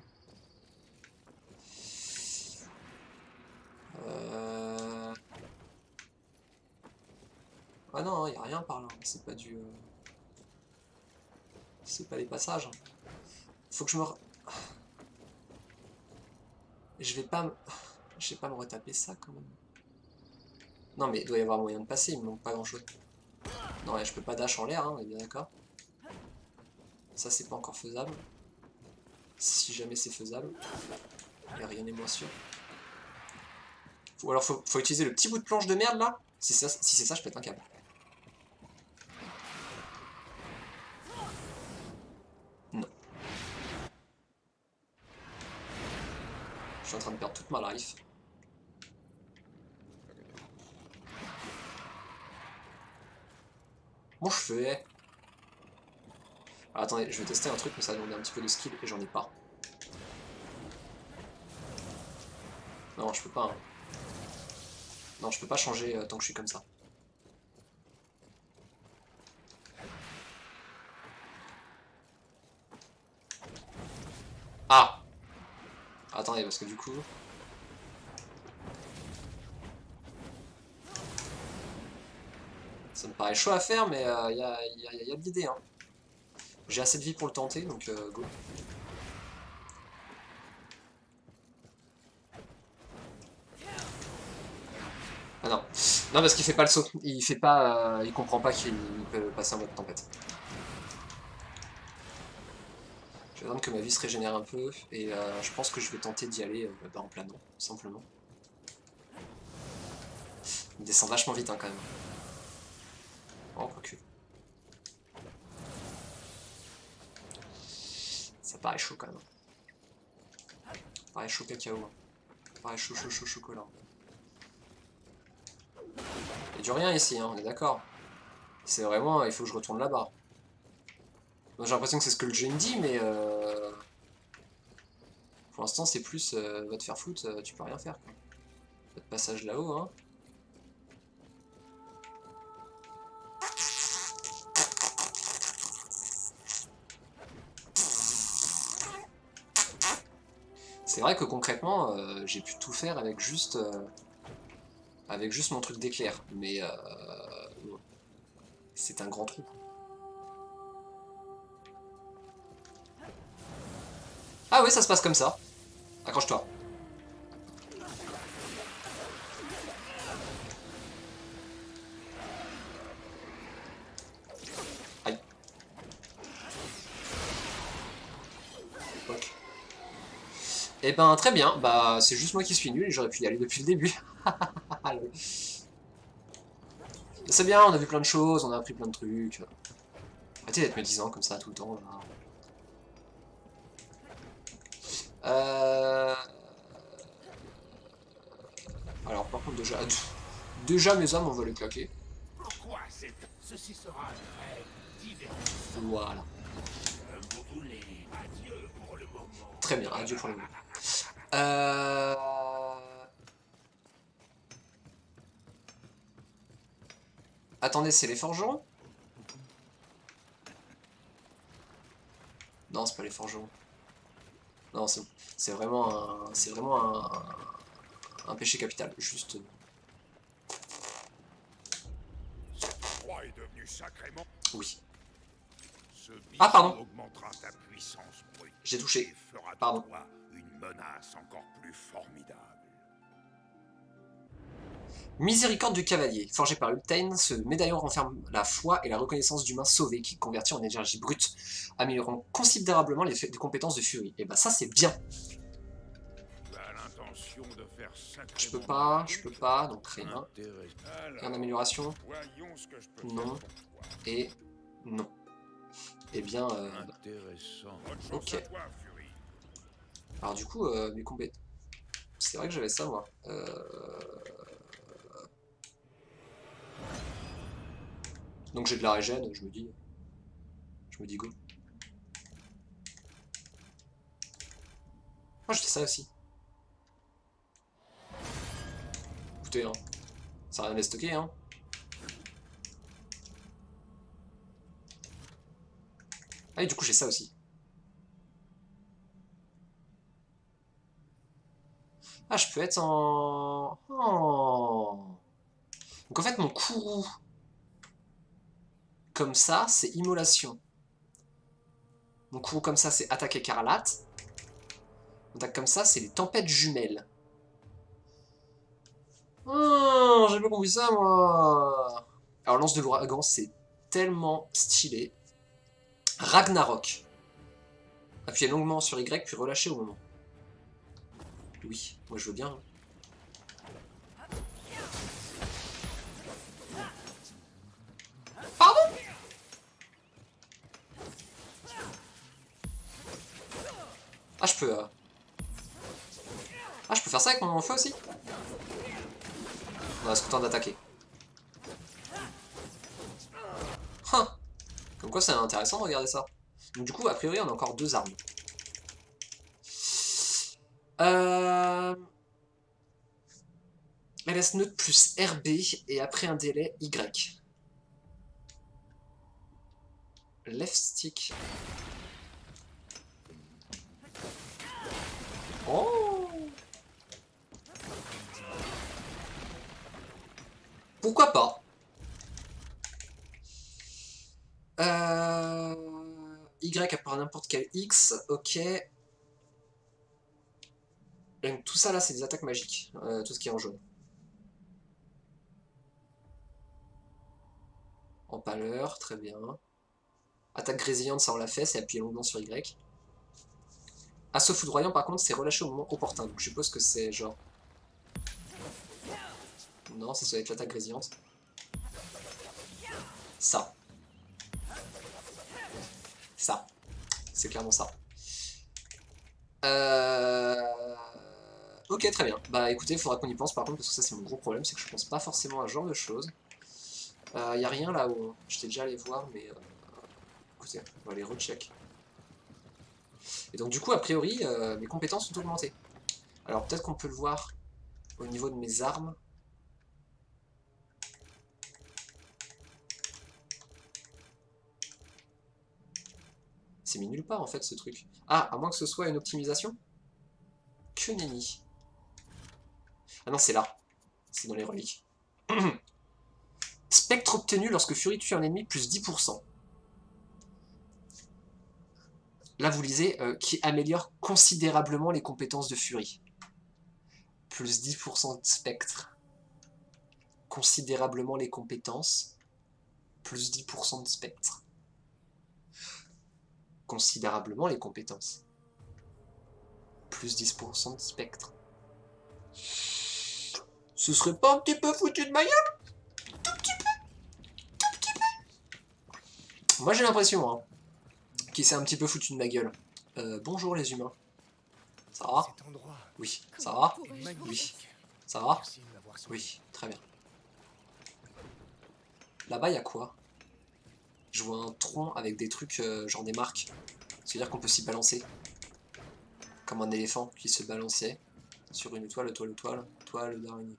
Ah non, y a rien par là, c'est pas du... C'est pas les passages. Faut que je me... Je vais pas me... Je vais pas me retaper ça quand même. Non mais il doit y avoir moyen de passer, il me manque pas grand chose. Non ouais, je peux pas dash en l'air, hein, on est bien d'accord. Ça c'est pas encore faisable. Si jamais c'est faisable. Et rien n'est moins sûr. Ou alors faut utiliser le petit bout de planche de merde là. Si c'est ça, je pète un câble. Non. Je suis en train de perdre toute ma life. Bon je fais... Alors, attendez, je vais tester un truc, mais ça va demander un petit peu de skill et j'en ai pas. Non, je peux pas. Hein. Non, je peux pas changer tant que je suis comme ça. Ah! Attendez, parce que du coup... Ça me paraît chaud à faire, mais y a de l'idée. Hein. J'ai assez de vie pour le tenter, donc go. Ah non. Non, parce qu'il fait pas le saut. Il fait pas... il comprend pas qu'il peut passer en mode tempête. Je vais attendre que ma vie se régénère un peu, et je pense que je vais tenter d'y aller en planant, simplement. Il descend vachement vite hein, quand même. Oh, quoique. Ça paraît chaud quand même. Ça paraît chaud cacao. Hein. Ça paraît chaud chocolat. Il n'y a du rien ici, hein, on est d'accord. C'est vraiment, il faut que je retourne là-bas. J'ai l'impression que c'est ce que le jeu me dit, mais pour l'instant c'est plus va te faire foutre, tu peux rien faire. Quoi. Pas de passage là-haut, hein. C'est vrai que concrètement, j'ai pu tout faire avec juste mon truc d'éclair, mais c'est un grand trou. Ah oui, ça se passe comme ça. Accroche-toi. Aïe. Ok. Eh ben très bien, bah c'est juste moi qui suis nul et j'aurais pu y aller depuis le début. C'est bien, on a vu plein de choses, on a appris plein de trucs. Arrêtez d'être médisant comme ça tout le temps là. Alors par contre déjà mes âmes on va les claquer. Pourquoi ceci sera très divertissant. Voilà. Adieu pour le moment. Très bien, adieu pour le moment. Attendez, c'est les forgerons? Non, c'est pas les forgerons. Non, c'est vraiment un péché capital. Juste du sacrément. Oui. Ce Ah, pardon. bijou augmentera ta puissance brute. J'ai touché. Et fera de Pardon. toi une menace encore plus formidable. Miséricorde du cavalier. Forgé par Ultain, ce médaillon renferme la foi et la reconnaissance d'humains sauvés qui convertit en énergie brute, améliorant considérablement les compétences de Fury. Et bah ça c'est bien. Tu as l'intention de faire sacrément. Je peux pas, donc rien. Rien d'amélioration. Voyons ce que je peux Non. faire pour toi. Et non. Eh bien, Intéressant. Bonne chance ok. à toi, Fury. Alors du coup, mes compétences... C'est vrai que j'avais ça moi. Donc j'ai de la régène, je me dis go. Oh, j'ai ça aussi. Écoutez, hein, ça n'a rien à stocker, hein. Ah et du coup j'ai ça aussi. Ah, je peux être en... Oh. Donc en fait mon courroux, comme ça, c'est immolation. Mon courroux comme ça, c'est attaque écarlate. Mon attaque comme ça, c'est les tempêtes jumelles. Oh, j'ai pas compris ça, moi. Alors, lance de l'ouragan, c'est tellement stylé. Ragnarok. Appuyez longuement sur Y, puis relâchez au moment. Oui, moi je veux bien. Pardon? Ah, je peux... Ah, je peux faire ça avec mon feu aussi? On va se contenter d'attaquer. Hein. Comme quoi c'est intéressant de regarder ça. Donc du coup, a priori, on a encore 2 armes. LS neutre plus RB et après un délai Y. Left stick. Oh! Pourquoi pas? Y après n'importe quel X, ok. Donc, tout ça là, c'est des attaques magiques, tout ce qui est en jaune. En pâleur, très bien. Attaque grésillante, ça on l'a fait, c'est appuyer longuement sur Y. Assaut foudroyant, par contre, c'est relâché au moment opportun. Donc je suppose que c'est genre... Non, ça doit être l'attaque grésillante. Ça. Ça. C'est clairement ça. Ok, très bien. Bah écoutez, il faudra qu'on y pense par contre, parce que ça c'est mon gros problème, c'est que je pense pas forcément à ce genre de choses. Y a rien là-haut. J'étais déjà allé voir, mais... Écoutez, on va aller recheck. Et donc du coup, a priori, mes compétences sont augmentées. Alors peut-être qu'on peut le voir au niveau de mes armes. C'est mis nulle part en fait ce truc. Ah, à moins que ce soit une optimisation. Que nenni. Ah non, c'est là. C'est dans les reliques. Spectre obtenu lorsque Fury tue un ennemi, plus 10%. Là, vous lisez, qui améliore considérablement les compétences de Fury. Plus 10% de spectre. Considérablement les compétences. Plus 10% de spectre. Considérablement les compétences. Plus 10% de spectre. Ce serait pas un petit peu foutu de ma gueule? Tout petit peu. Tout petit peu. Moi j'ai l'impression hein, qu'il s'est un petit peu foutu de ma gueule. Bonjour les humains. Ça va? Cet endroit Oui. Ça va? est magnifique. Oui. Ça va? Merci de m'avoir sauvé. Oui, très bien. Là-bas, il y a quoi? Je vois un tronc avec des trucs, genre des marques. C'est-à-dire qu'on peut s'y balancer. Comme un éléphant qui se balançait sur une toile d'araignée.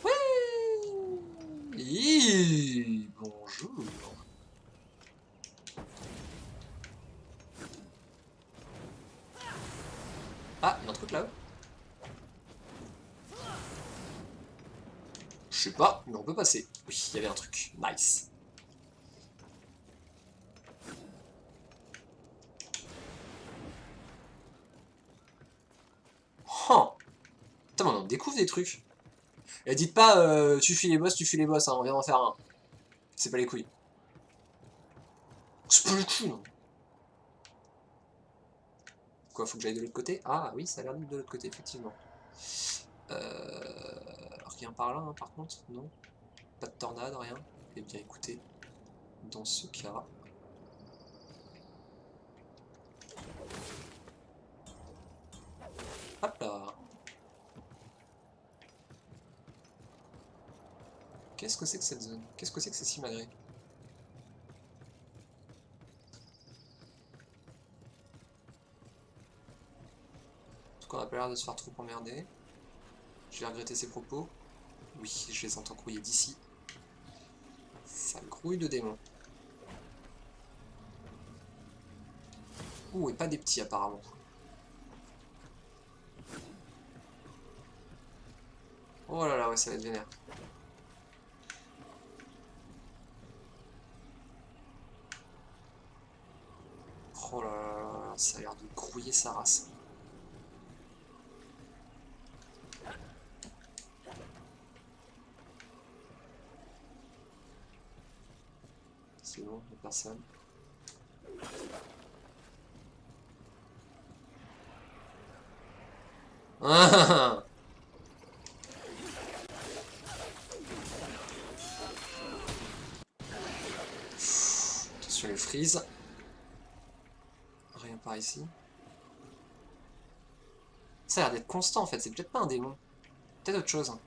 Ouais! Hi, bonjour. Ah, il y a un truc là-haut. sais pas, mais on peut passer. Oui, il y avait un truc. Nice. Oh. Putain, mais on en découvre des trucs. Et dites pas, tu fuis les boss, hein, on vient d'en faire un. C'est pas les couilles. C'est pas les couilles, non. Quoi, faut que j'aille de l'autre côté? Ah oui, ça a l'air d'être de l'autre côté, effectivement. Rien par là, hein, par contre, non. Pas de tornade, rien. Eh bien, écoutez, dans ce cas... Hop là. Qu'est-ce que c'est que cette zone? Qu'est-ce que c'est que ces simagrées? En tout cas, on a pas l'air de se faire trop emmerder. Je vais regretter ses propos. Oui, je les entends grouiller d'ici. Ça grouille de démons. Ouh, et pas des petits apparemment. Oh là là, ouais, ça va être vénère. Oh là là là, ça a l'air de grouiller sa race. C'est bon, il n'y a personne. Ah. Attention les frises. Rien par ici. Ça a l'air d'être constant en fait, c'est peut-être pas un démon. Peut-être autre chose. On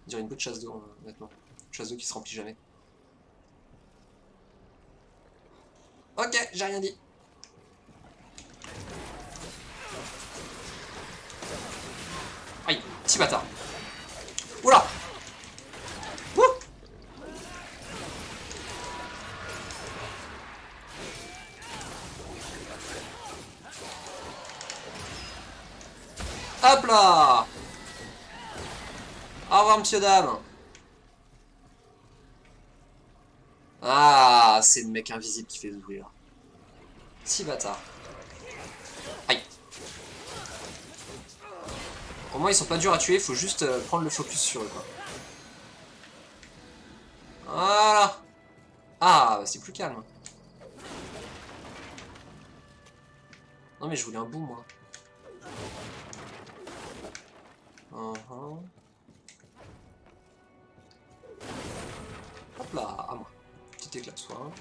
dirait une bonne chasse d'eau, honnêtement. Une chasse d'eau qui se remplit jamais. Ok, j'ai rien dit. Aïe, petit bâtard. Oula. Ouh. Hop là. Au revoir, monsieur, dame. Ah, c'est le mec invisible qui fait ce bruit là. Petit bâtard. Aïe. Au moins ils sont pas durs à tuer, faut juste prendre le focus sur eux quoi. Voilà. Ah, bah, c'est plus calme. Non mais je voulais un bout moi. Hop là, à moi. Petit éclat de soin.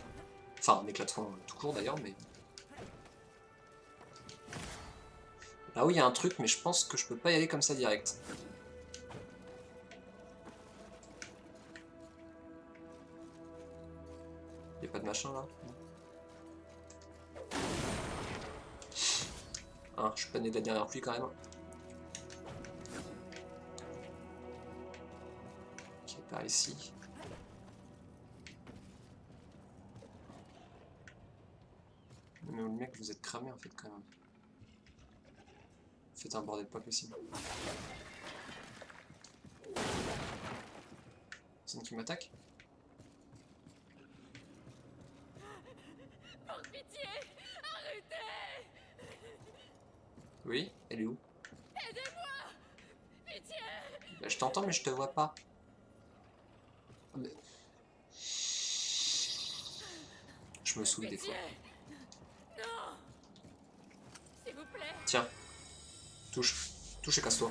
Enfin, un éclat de soin tout court d'ailleurs, mais... Là où il y a un truc, mais je pense que je peux pas y aller comme ça direct. Y a pas de machin là? Hein, je suis pas né de la dernière pluie quand même. Ok, par ici. Mais le mec, vous êtes cramé en fait quand même. Faites un bordel pas possible. C'est une qui m'attaque? Par pitié, arrêtez! Oui? Elle est où? Aidez-moi! Pitié! Bah, je t'entends mais je te vois pas. Mais... Je me saoule des fois. Non! S'il vous plaît! Tiens. Touche. Touche et casse-toi.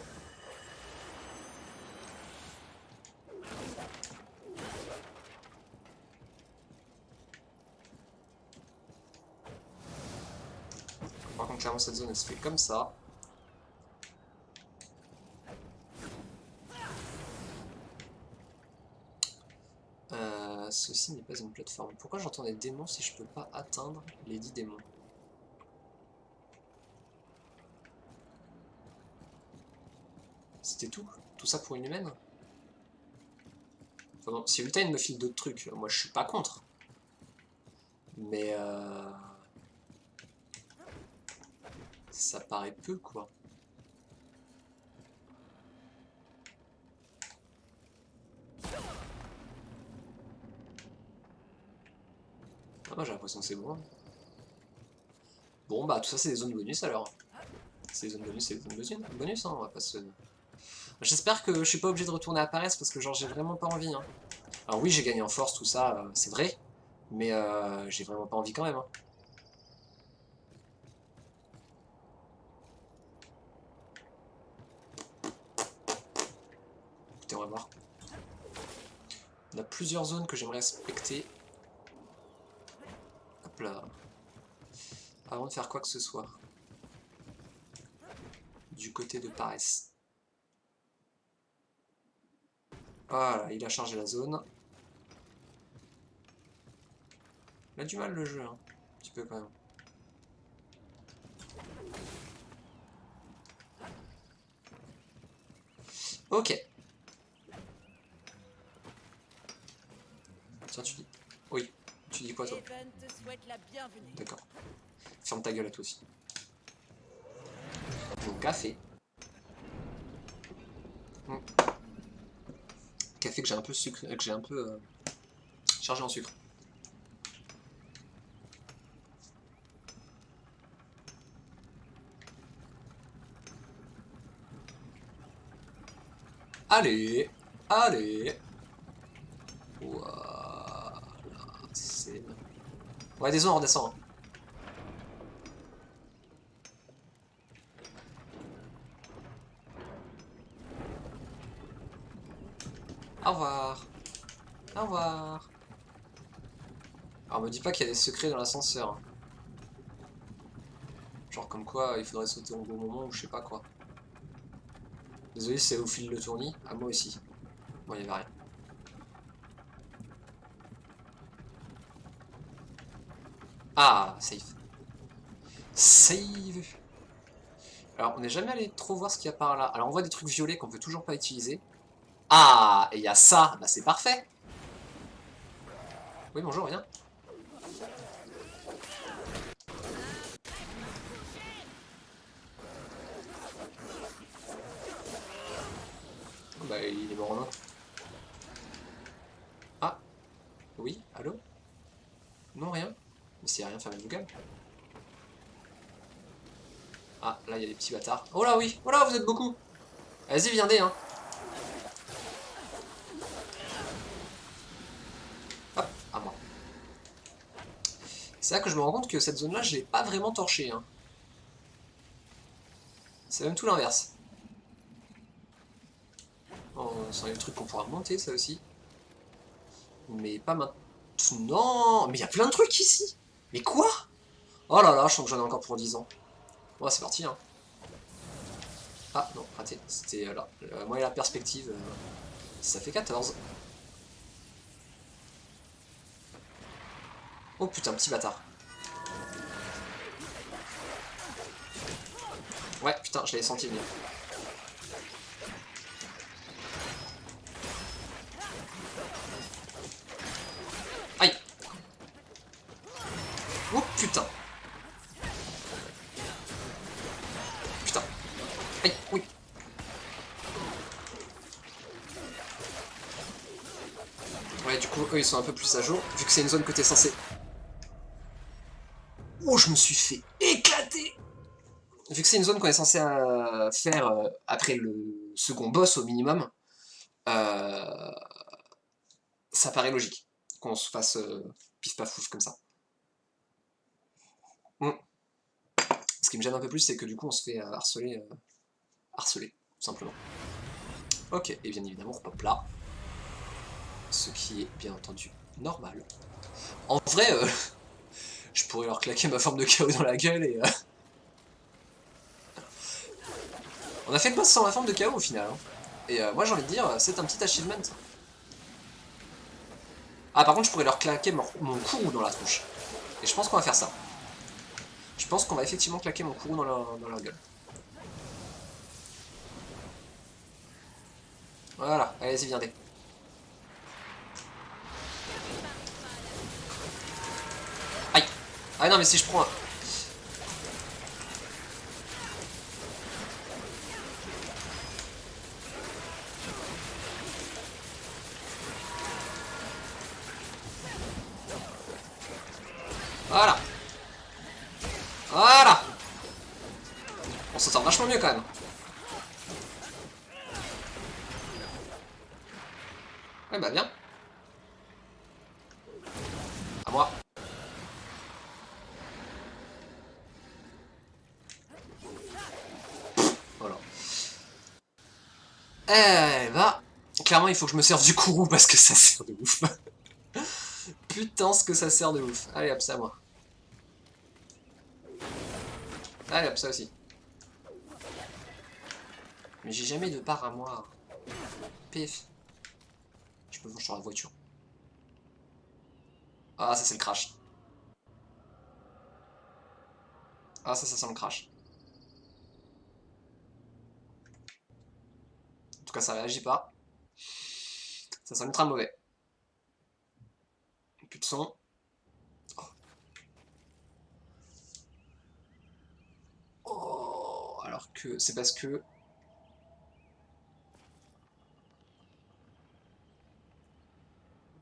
Par contre, clairement, cette zone, elle se fait comme ça. Ceci n'est pas une plateforme. Pourquoi j'entends des démons si je peux pas atteindre les 10 démons? C'était tout? Tout ça pour une humaine? Enfin bon, si Ultime me file d'autres trucs, moi je suis pas contre. Mais ça paraît peu quoi. moi j'ai l'impression que c'est bon. Bon bah tout ça c'est des zones bonus alors. C'est des zones bonus, c'est des zones bonus, hein, on va pas se... J'espère que je suis pas obligé de retourner à Paris parce que genre j'ai vraiment pas envie. Hein. Alors oui j'ai gagné en force, tout ça, c'est vrai. Mais j'ai vraiment pas envie quand même. Hein. Écoutez, on va voir. On a plusieurs zones que j'aimerais respecter. Hop là. Avant de faire quoi que ce soit. Du côté de Paris. Voilà, il a chargé la zone. Il a du mal le jeu, hein. Un petit peu quand même. Ok. Tiens, tu dis... Oui. Tu dis quoi, toi? Even te souhaite la bienvenue. D'accord. Ferme ta gueule à toi aussi. Mon café. Café que j'ai un peu sucre, que j'ai un peu chargé en sucre. Allez, allez. Voilà, c'est... Ouais, désolé, on redescend. Hein. Au revoir. Au revoir. Alors, me dis pas qu'il y a des secrets dans l'ascenseur. Hein. Genre comme quoi, il faudrait sauter au bon moment ou je sais pas quoi. Désolé, c'est au fil le tournis. À moi aussi. Bon, il y avait rien. Ah, save. Save. Alors, on n'est jamais allé trop voir ce qu'il y a par là. Alors, on voit des trucs violets qu'on peut toujours pas utiliser. Ah, et il y a ça. Bah, c'est parfait. Oui, bonjour, rien. Bah, il est mort en un. Ah. Oui, allô? Non, rien. Mais s'il n'y a rien, fermez vos gueules. Ah, là, il y a des petits bâtards. Oh là, oui. Oh là, vous êtes beaucoup. Vas-y, viendez, hein. Hop, à moi. C'est là que je me rends compte que cette zone-là, je l'ai pas vraiment torchée. Hein. C'est même tout l'inverse. Oh, c'est un truc qu'on pourra remonter, ça aussi. Mais pas maintenant. Mais il y a plein de trucs ici. Mais quoi? Oh là là, je sens que j'en ai encore pour 10 ans. Bon, c'est parti, hein. Ah, non, raté. C'était là. Moi et la perspective, ça fait 14. Oh putain, petit bâtard. Ouais, putain, je l'avais senti venir. Aïe. Oh putain. Putain. Aïe, oui. Ouais, du coup, eux, ils sont un peu plus à jour, vu que c'est une zone que t'es censé... Oh, je me suis fait éclater. Vu que c'est une zone qu'on est censé faire après le second boss au minimum, ça paraît logique qu'on se fasse pif paf fouf comme ça. Ce qui me gêne un peu plus, c'est que du coup on se fait harceler, tout simplement. Ok, et bien évidemment on repop là, ce qui est bien entendu normal. En vrai, je pourrais leur claquer ma forme de chaos dans la gueule et... On a fait le boss sans la forme de chaos au final. Hein. Et moi j'ai envie de dire, c'est un petit achievement. Ah par contre je pourrais leur claquer mon courroux dans la tronche. Et je pense qu'on va faire ça. Je pense qu'on va effectivement claquer mon courroux dans leur gueule. Voilà, allez-y, viendez. Aïe. Ah non mais si je prends un... Voilà. Voilà. On s'en sort vachement mieux quand même. Ouais bah bien. À moi. Voilà. Eh bah, clairement il faut que je me serve du courroux parce que ça sert de ouf. Putain ce que ça sert de ouf. Allez hop, c'est à moi. Allez hop, ça aussi. Mais j'ai jamais de part à moi. Pif. Je peux voir sur la voiture. Ah ça c'est le crash. Ah ça sent le crash. En tout cas ça réagit pas. Ça sent ultra mauvais. Plus de son. Oh, alors que c'est parce que...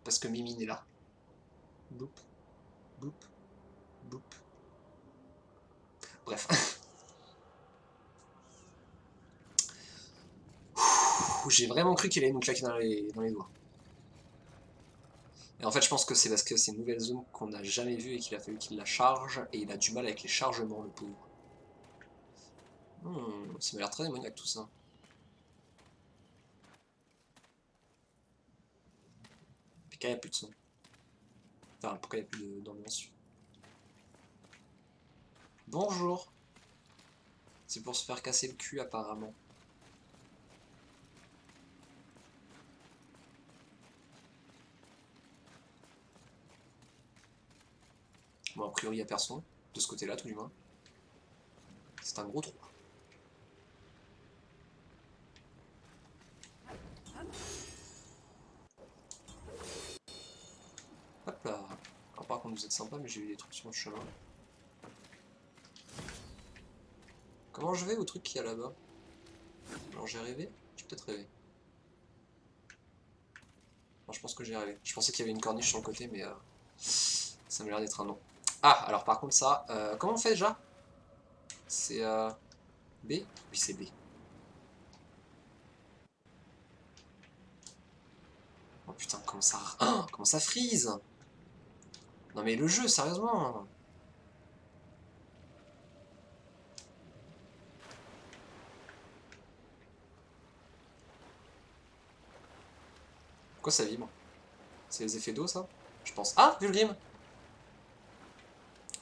Parce que Mimine est là. Boop. Boop. Boop. Bref. J'ai vraiment cru qu'il allait nous claquer dans les doigts. Et en fait, je pense que c'est parce que c'est une nouvelle zone qu'on n'a jamais vue et qu'il a fallu qu'il la charge, et il a du mal avec les chargements, le pauvre. Ça m'a l'air très démoniaque tout ça. Pourquoi il n'y a plus de son? Enfin, pourquoi il n'y a plus d'ambiance? Bonjour. C'est pour se faire casser le cul apparemment. Bon, a priori, il n'y a personne. De ce côté-là, tout du moins. C'est un gros trou. Hop là. Alors, par contre, vous êtes sympa, mais j'ai eu des trucs sur le chemin. Comment je vais au truc qu'il y a là-bas? Alors, j'ai rêvé? J'ai peut-être rêvé. Non, je pense que j'ai rêvé. Je pensais qu'il y avait une corniche sur le côté, mais ça m'a l'air d'être un non. Ah, alors par contre ça, comment on fait déjà? C'est B? Oui, c'est B. Oh putain, comment ça... Oh, comment ça freeze? Non mais le jeu, sérieusement. Pourquoi ça vibre? C'est les effets d'eau, ça? Je pense. Ah, Vulgrim!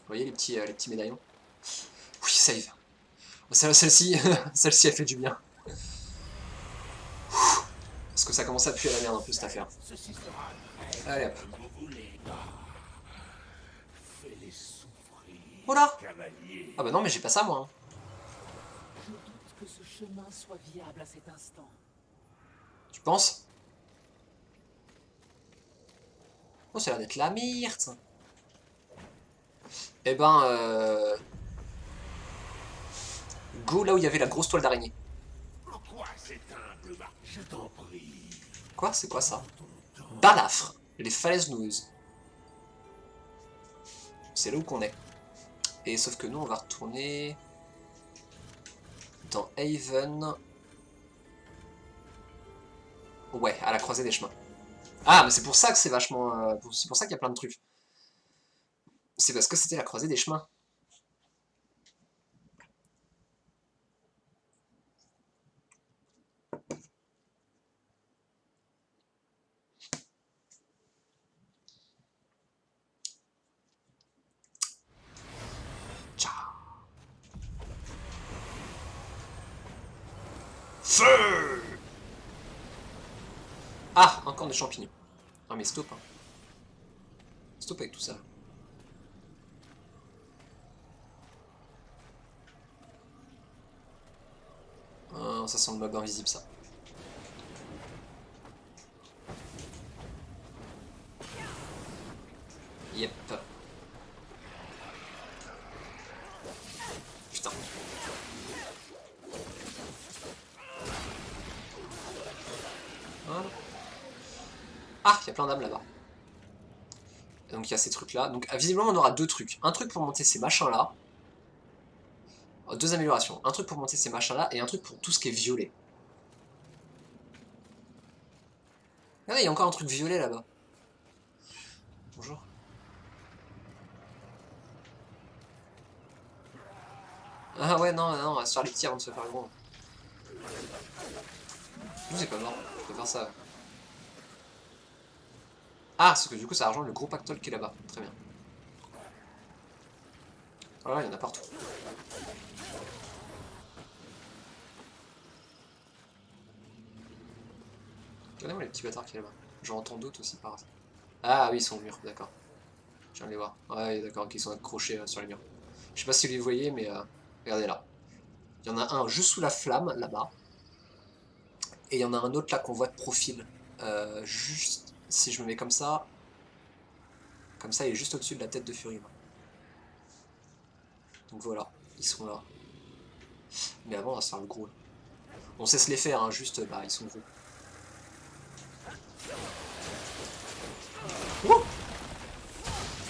Vous voyez les petits médaillons? Oui, save. Celle-ci, celle-ci, elle fait du bien. Parce que ça commence à puer la merde un peu cette affaire. Allez hop. Oh là! Ah bah non, mais j'ai pas ça moi. Hein. Je doute que ce chemin soit viable à cet instant. Tu penses? Oh, ça a l'air d'être la myrte. Eh ben, go là où il y avait la grosse toile d'araignée. Quoi? C'est quoi ça? Balafre, les falaises noueuses. C'est là où qu'on est. Et sauf que nous, on va retourner dans Haven. Ouais, à la croisée des chemins. Ah, mais c'est pour ça que c'est vachement... c'est pour ça qu'il y a plein de trucs. C'est parce que c'était la croisée des chemins. Feu! Ah, encore des champignons. Ah mais stop. Hein. Stop avec tout ça. Ah, ça sent le mob invisible ça. Yep. Putain. Voilà. Ah, il y a plein d'âmes là-bas. Donc il y a ces trucs-là. Donc visiblement on aura deux trucs. Un truc pour monter ces machins-là. Deux améliorations. Un truc pour monter ces machins-là et un truc pour tout ce qui est violet. Ah, il y a encore un truc violet là-bas. Bonjour. Ah ouais, non, non, on va se faire les petits avant de se faire le gros. C'est pas mort, je peux faire ça. Ah, c'est que du coup ça rejoint le gros pactole qui est là-bas. Très bien. Voilà, il y en a partout. Regardez-moi les petits bâtards qui est là-bas. J'en entends d'autres aussi par hasard. Ah oui, ils sont au mur, d'accord. Je viens de les voir. Ouais, d'accord, ils sont accrochés sur les murs. Je sais pas si vous les voyez, mais regardez là. Il y en a un juste sous la flamme, là-bas. Et il y en a un autre là qu'on voit de profil. Juste, si je me mets comme ça, il est juste au-dessus de la tête de Fury. Donc voilà, ils sont là. Mais avant, on va se faire le gros. Là. On sait se les faire, hein, juste, bah, ils sont gros. Ouh,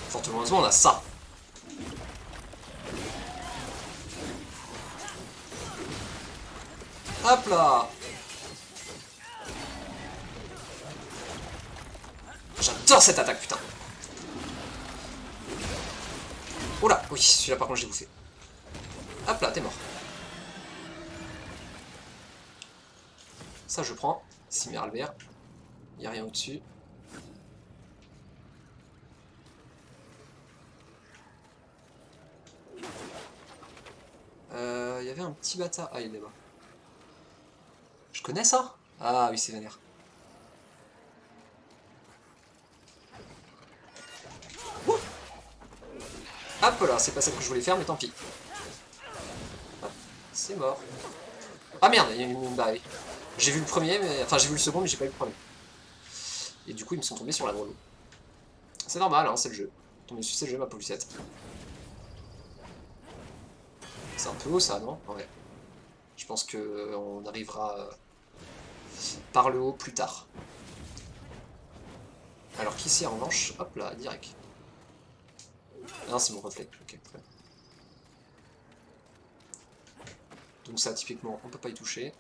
fort heureusement, on a ça. Hop là. J'adore cette attaque, putain. Oh là, oui, celui-là par contre j'ai bouffé. Hop là, t'es mort. Ça je prends. Cimer Albert. Y'a rien au-dessus. Il y avait un petit bâtard. Ah, il est là-bas. Je connais ça? Ah oui, c'est vénère. Hop là, c'est pas celle que je voulais faire, mais tant pis. C'est mort. Ah merde, il y a une barre. J'ai vu le premier, mais... Enfin, j'ai vu le second, mais j'ai pas vu le premier. Et du coup, ils me sont tombés sur la drôle. C'est normal, hein, c'est le jeu. Tomber sur c'est le jeu, ma pauvre Lucette. C'est un peu haut, ça, non? Ouais. Je pense que on arrivera par le haut plus tard. Alors qu'ici, en revanche, hop là, direct. Non, c'est mon reflet. Ok, très bien. Donc ça, typiquement, on peut pas y toucher.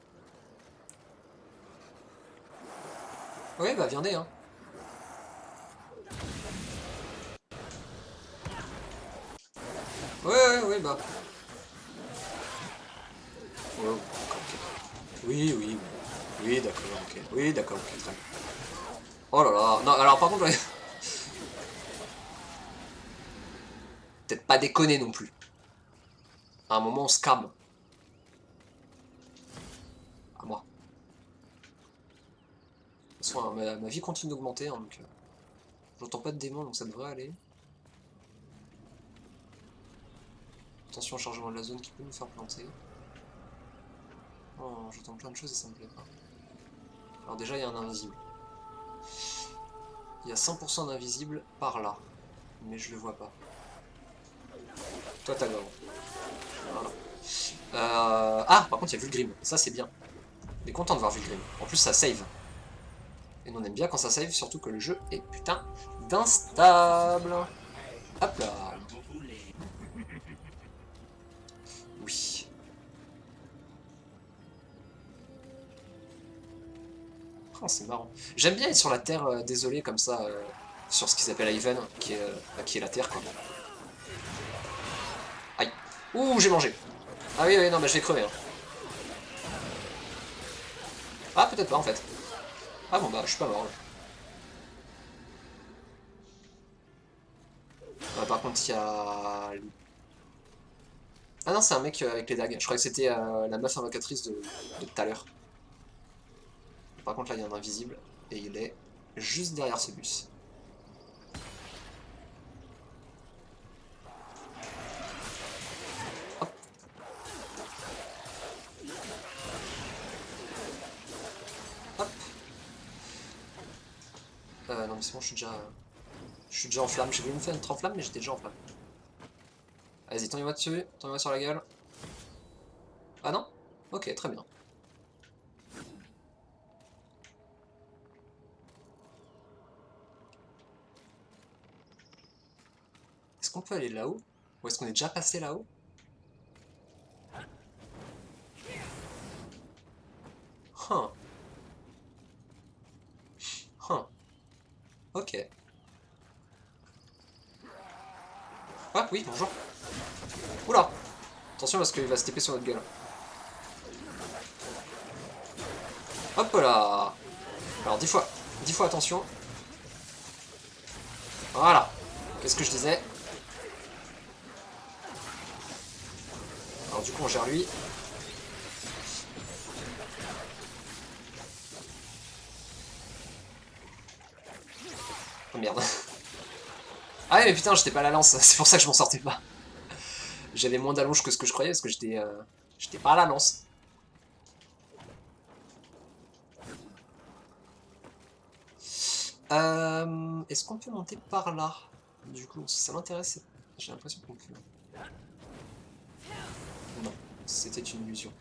Ouais, bah viendez, hein. Ouais, bah. Oh, ok. Oui. Oui, d'accord, ok. Oui, d'accord, ok, très bien. Oh là là. Non, alors par contre, peut-être pas déconner non plus. À un moment, on se calme. À moi. De toute façon, ma vie continue d'augmenter, hein, donc... j'entends pas de démons, donc ça devrait aller. Attention au chargement de la zone qui peut nous faire planter. Oh, j'entends plein de choses et ça me plaît pas. Alors déjà, il y a un invisible. Il y a 100% d'invisible par là. Mais je le vois pas. Toi, t'as l'ordre. Voilà. Ah, par contre, il y a Vulgrim. Ça, c'est bien. On est content de voir Vulgrim. En plus, ça save. Et nous, on aime bien quand ça save, surtout que le jeu est putain d'instable. Hop là. Oui. Oh, c'est marrant. J'aime bien être sur la Terre désolée comme ça, sur ce qui s'appelle Haven, qui est la Terre, quoi. Aïe. Ouh, j'ai mangé. Ah oui, non, bah je vais crever. Hein. Ah, peut-être pas, en fait. Ah bon, bah, je suis pas mort, là. Par contre, il y a... Ah non, c'est un mec avec les dagues. Je croyais que c'était la meuf invocatrice de tout à l'heure. Par contre, là, il y a un invisible. Et il est juste derrière ce bus. Hop. Hop. Non, mais c'est bon, je suis déjà en flamme. J'ai voulu me faire une en flamme, mais j'étais déjà en flamme. Vas-y, tournez-moi dessus. Tournez-moi sur la gueule. Ah non? Ok, très bien. qu'on peut aller là-haut? Ou est-ce qu'on est déjà passé là-haut? Huh. Huh. Ok. Ah oui, bonjour. Oula! Attention parce qu'il va se taper sur notre gueule. Hop là! Alors 10 fois attention. Voilà. Qu'est-ce que je disais? Alors du coup on gère lui. Oh merde. Ah ouais mais putain j'étais pas à la lance, c'est pour ça que je m'en sortais pas. J'avais moins d'allonge que ce que je croyais parce que j'étais pas à la lance. Est-ce qu'on peut monter par là? Du coup, ça m'intéresse. J'ai l'impression qu'on peut. Non, c'était une illusion.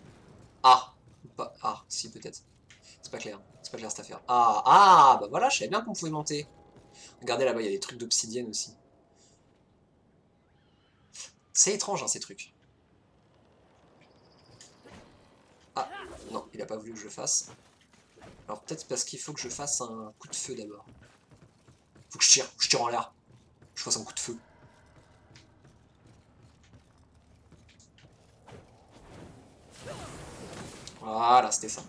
Ah! Pas. Ah, si, peut-être. C'est pas clair. C'est pas clair cette affaire. Ah! Ah! Bah voilà, je savais bien qu'on pouvait monter. Regardez là-bas, il y a des trucs d'obsidienne aussi. C'est étrange, hein, ces trucs. Ah! Non, il a pas voulu que je le fasse. Alors peut-être parce qu'il faut que je fasse un coup de feu d'abord. Faut que je tire en l'air. Je fasse un coup de feu. Voilà, c'était ça.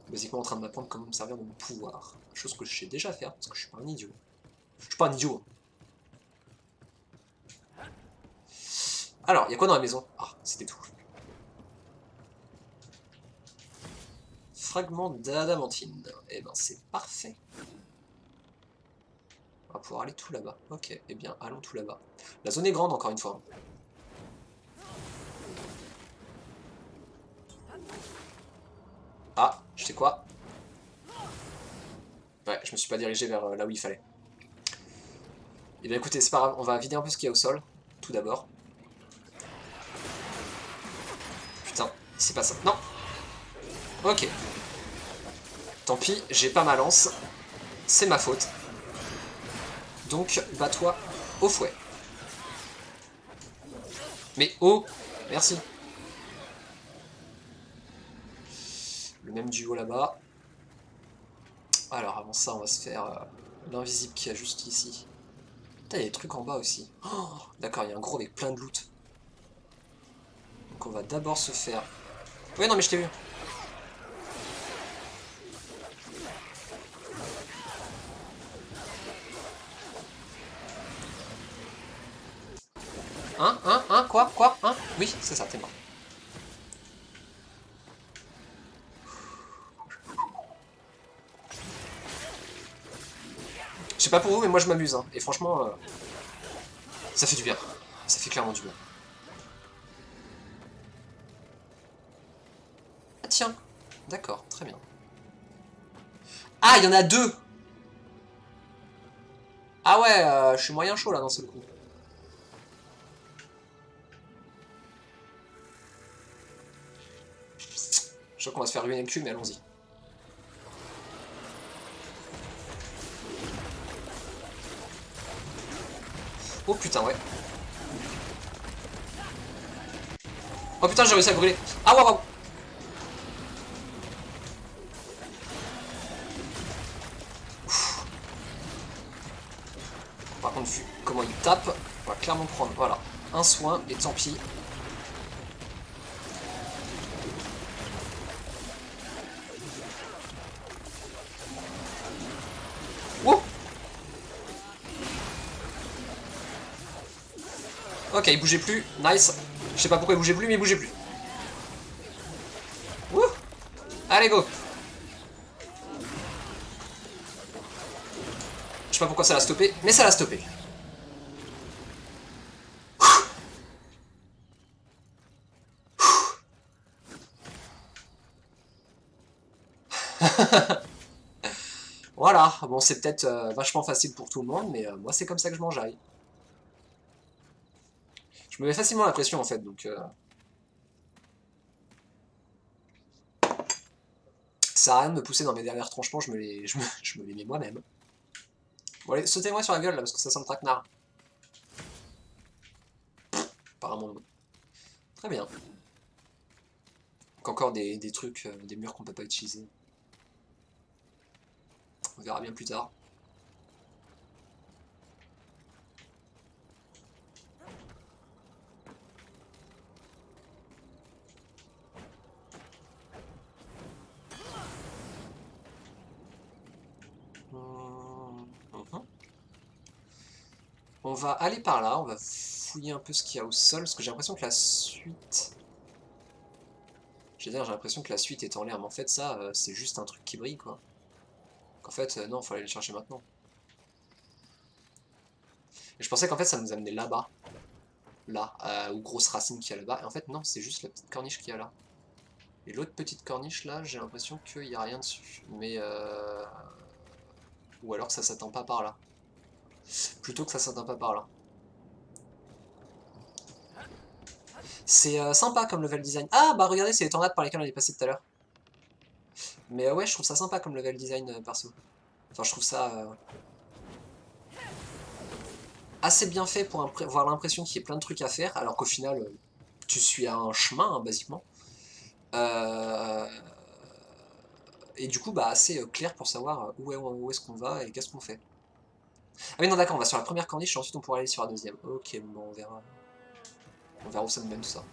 Basiquement en train de m'apprendre comment me servir de mon pouvoir. Chose que je sais déjà faire, parce que je suis pas un idiot. Je suis pas un idiot. Alors, il y a quoi dans la maison? Ah, c'était tout. Fragment d'adamantine. Eh ben, c'est parfait. On va pouvoir aller tout là-bas. Ok, eh bien, allons tout là-bas. La zone est grande, encore une fois. Ah, je sais quoi? Ouais, je me suis pas dirigé vers là où il fallait. Eh bien, écoutez, c'est pas grave. On va vider un peu ce qu'il y a au sol. Tout d'abord. Putain, c'est pas ça. Non! Ok. Tant pis, j'ai pas ma lance. C'est ma faute. Donc, bats-toi au fouet. Mais oh! Merci. Le même duo là-bas. Alors, avant ça, on va se faire l'invisible qu'il y a juste ici. Putain, il y a des trucs en bas aussi. Oh, d'accord, il y a un gros avec plein de loot. Donc, on va d'abord se faire... Oui, non, mais je t'ai vu. Quoi? Hein? Oui, c'est ça, t'es mort. Je sais pas pour vous, mais moi je m'amuse, hein. Et franchement, ça fait du bien. Ça fait clairement du bien. Ah tiens, d'accord, très bien. Ah, il y en a deux! Ah ouais, je suis moyen chaud là dans ce coup. Je crois qu'on va se faire ruiner le cul, mais allons-y. Oh putain, ouais. Oh putain, j'ai réussi à brûler. Ah waouh! Par contre, vu comment il tape, on va clairement prendre, voilà, un soin, et tant pis. Wouh! Ok, il bougeait plus, nice. Je sais pas pourquoi il bougeait plus, mais il bougeait plus. Wouh! Allez, go! Je sais pas pourquoi ça l'a stoppé, mais ça l'a stoppé. Voilà, bon c'est peut-être vachement facile pour tout le monde, mais moi c'est comme ça que je m'enjaille. Je me mets facilement la pression en fait, donc... ça sert à rien de me pousser dans mes derniers retranchements, je me les mets moi-même. Bon allez, sautez-moi sur la gueule là, parce que ça sent le traquenard. apparemment non. Très bien. Donc encore des trucs, des murs qu'on peut pas utiliser. On verra bien plus tard. On va aller par là, on va fouiller un peu ce qu'il y a au sol, parce que j'ai l'impression que la suite... J'ai l'impression que la suite est en l'air, mais en fait ça, c'est juste un truc qui brille, quoi. Qu'en fait, non, il faut aller le chercher maintenant. Et je pensais qu'en fait ça nous amenait là-bas. Là, aux grosses racines qu'il y a là-bas. Et en fait, non, c'est juste la petite corniche qu'il y a là. Et l'autre petite corniche, là, j'ai l'impression qu'il n'y a rien dessus. Mais, ou alors que ça s'atteint pas par là. Plutôt que ça s'atteint pas par là. C'est sympa comme level design. Ah, bah regardez, c'est les tornades par lesquelles on est passé tout à l'heure. Mais ouais, je trouve ça sympa comme level design, perso. Enfin, je trouve ça... assez bien fait pour avoir l'impression qu'il y ait plein de trucs à faire, alors qu'au final, tu suis à un chemin, hein, basiquement. Et du coup, bah, assez clair pour savoir où est-ce qu'on va et qu'est-ce qu'on fait. Ah oui, non, d'accord, on va sur la première corniche et ensuite on pourra aller sur la deuxième. Ok, bon, on verra. On verra où ça nous mène tout ça.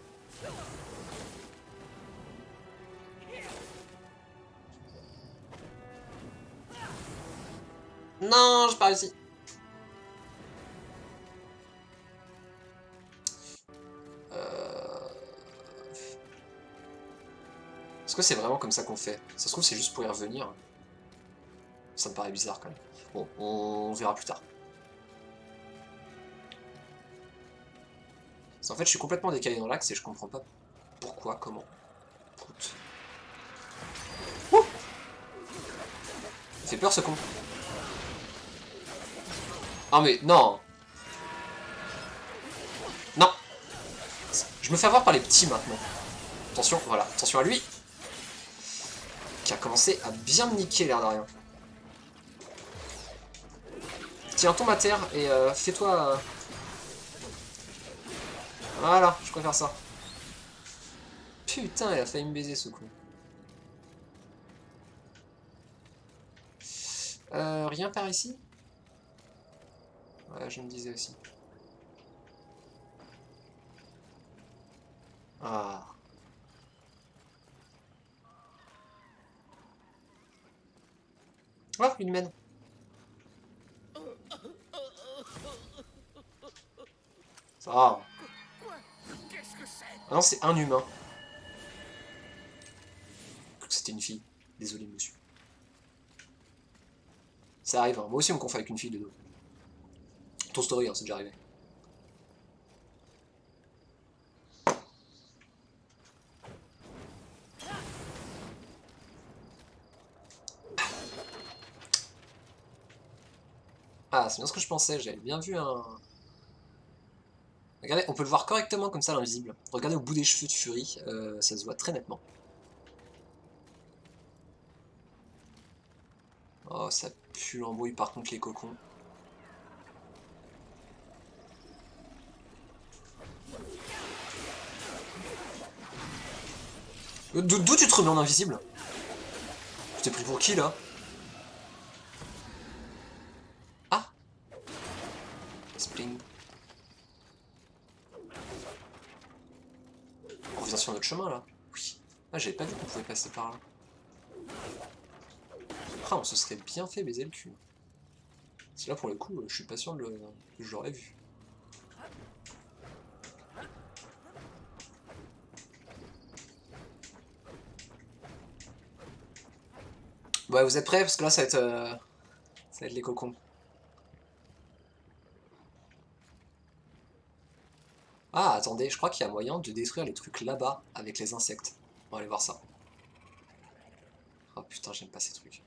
Non, j'ai pas réussi. Est-ce que c'est vraiment comme ça qu'on fait? Ça se trouve, c'est juste pour y revenir. Ça me paraît bizarre quand même. Bon, on verra plus tard. En fait, je suis complètement décalé dans l'axe et je comprends pas pourquoi, comment. Écoute. Ouh, il fait peur ce con. Ah mais non. Non. Je me fais avoir par les petits maintenant. Attention, voilà, attention à lui. Qui a commencé à bien me niquer l'air de rien. Tiens, tombe à terre et fais-toi... Voilà, je préfère ça. Putain, il a failli me baiser ce coup. Rien par ici? Ouais, je me disais aussi. Ah. Oh, une humaine. Ça va. Qu'est-ce que c'est? Ah non, c'est un humain. C'était une fille. Désolé, monsieur. Ça arrive, hein. Moi aussi on me confond avec une fille de dos. Ton story, hein, c'est déjà arrivé. Ah, c'est bien ce que je pensais, j'avais bien vu un... Regardez, on peut le voir correctement comme ça, l'invisible. Regardez au bout des cheveux de Fury, ça se voit très nettement. Oh, ça pue l'embrouille par contre, les cocons. D'où tu te remets en invisible? Tu t'es pris pour qui, là? Ah! Spling. On revient sur notre chemin, là. Oui. Ah, j'avais pas vu qu'on pouvait passer par là. Ah, on se serait bien fait baiser le cul. Parce que là, pour le coup, je suis pas sûr que je l'aurais vu. Ouais, vous êtes prêts? Parce que là, ça va être les cocons. Ah, attendez, je crois qu'il y a moyen de détruire les trucs là-bas avec les insectes. On va aller voir ça. Oh putain, j'aime pas ces trucs.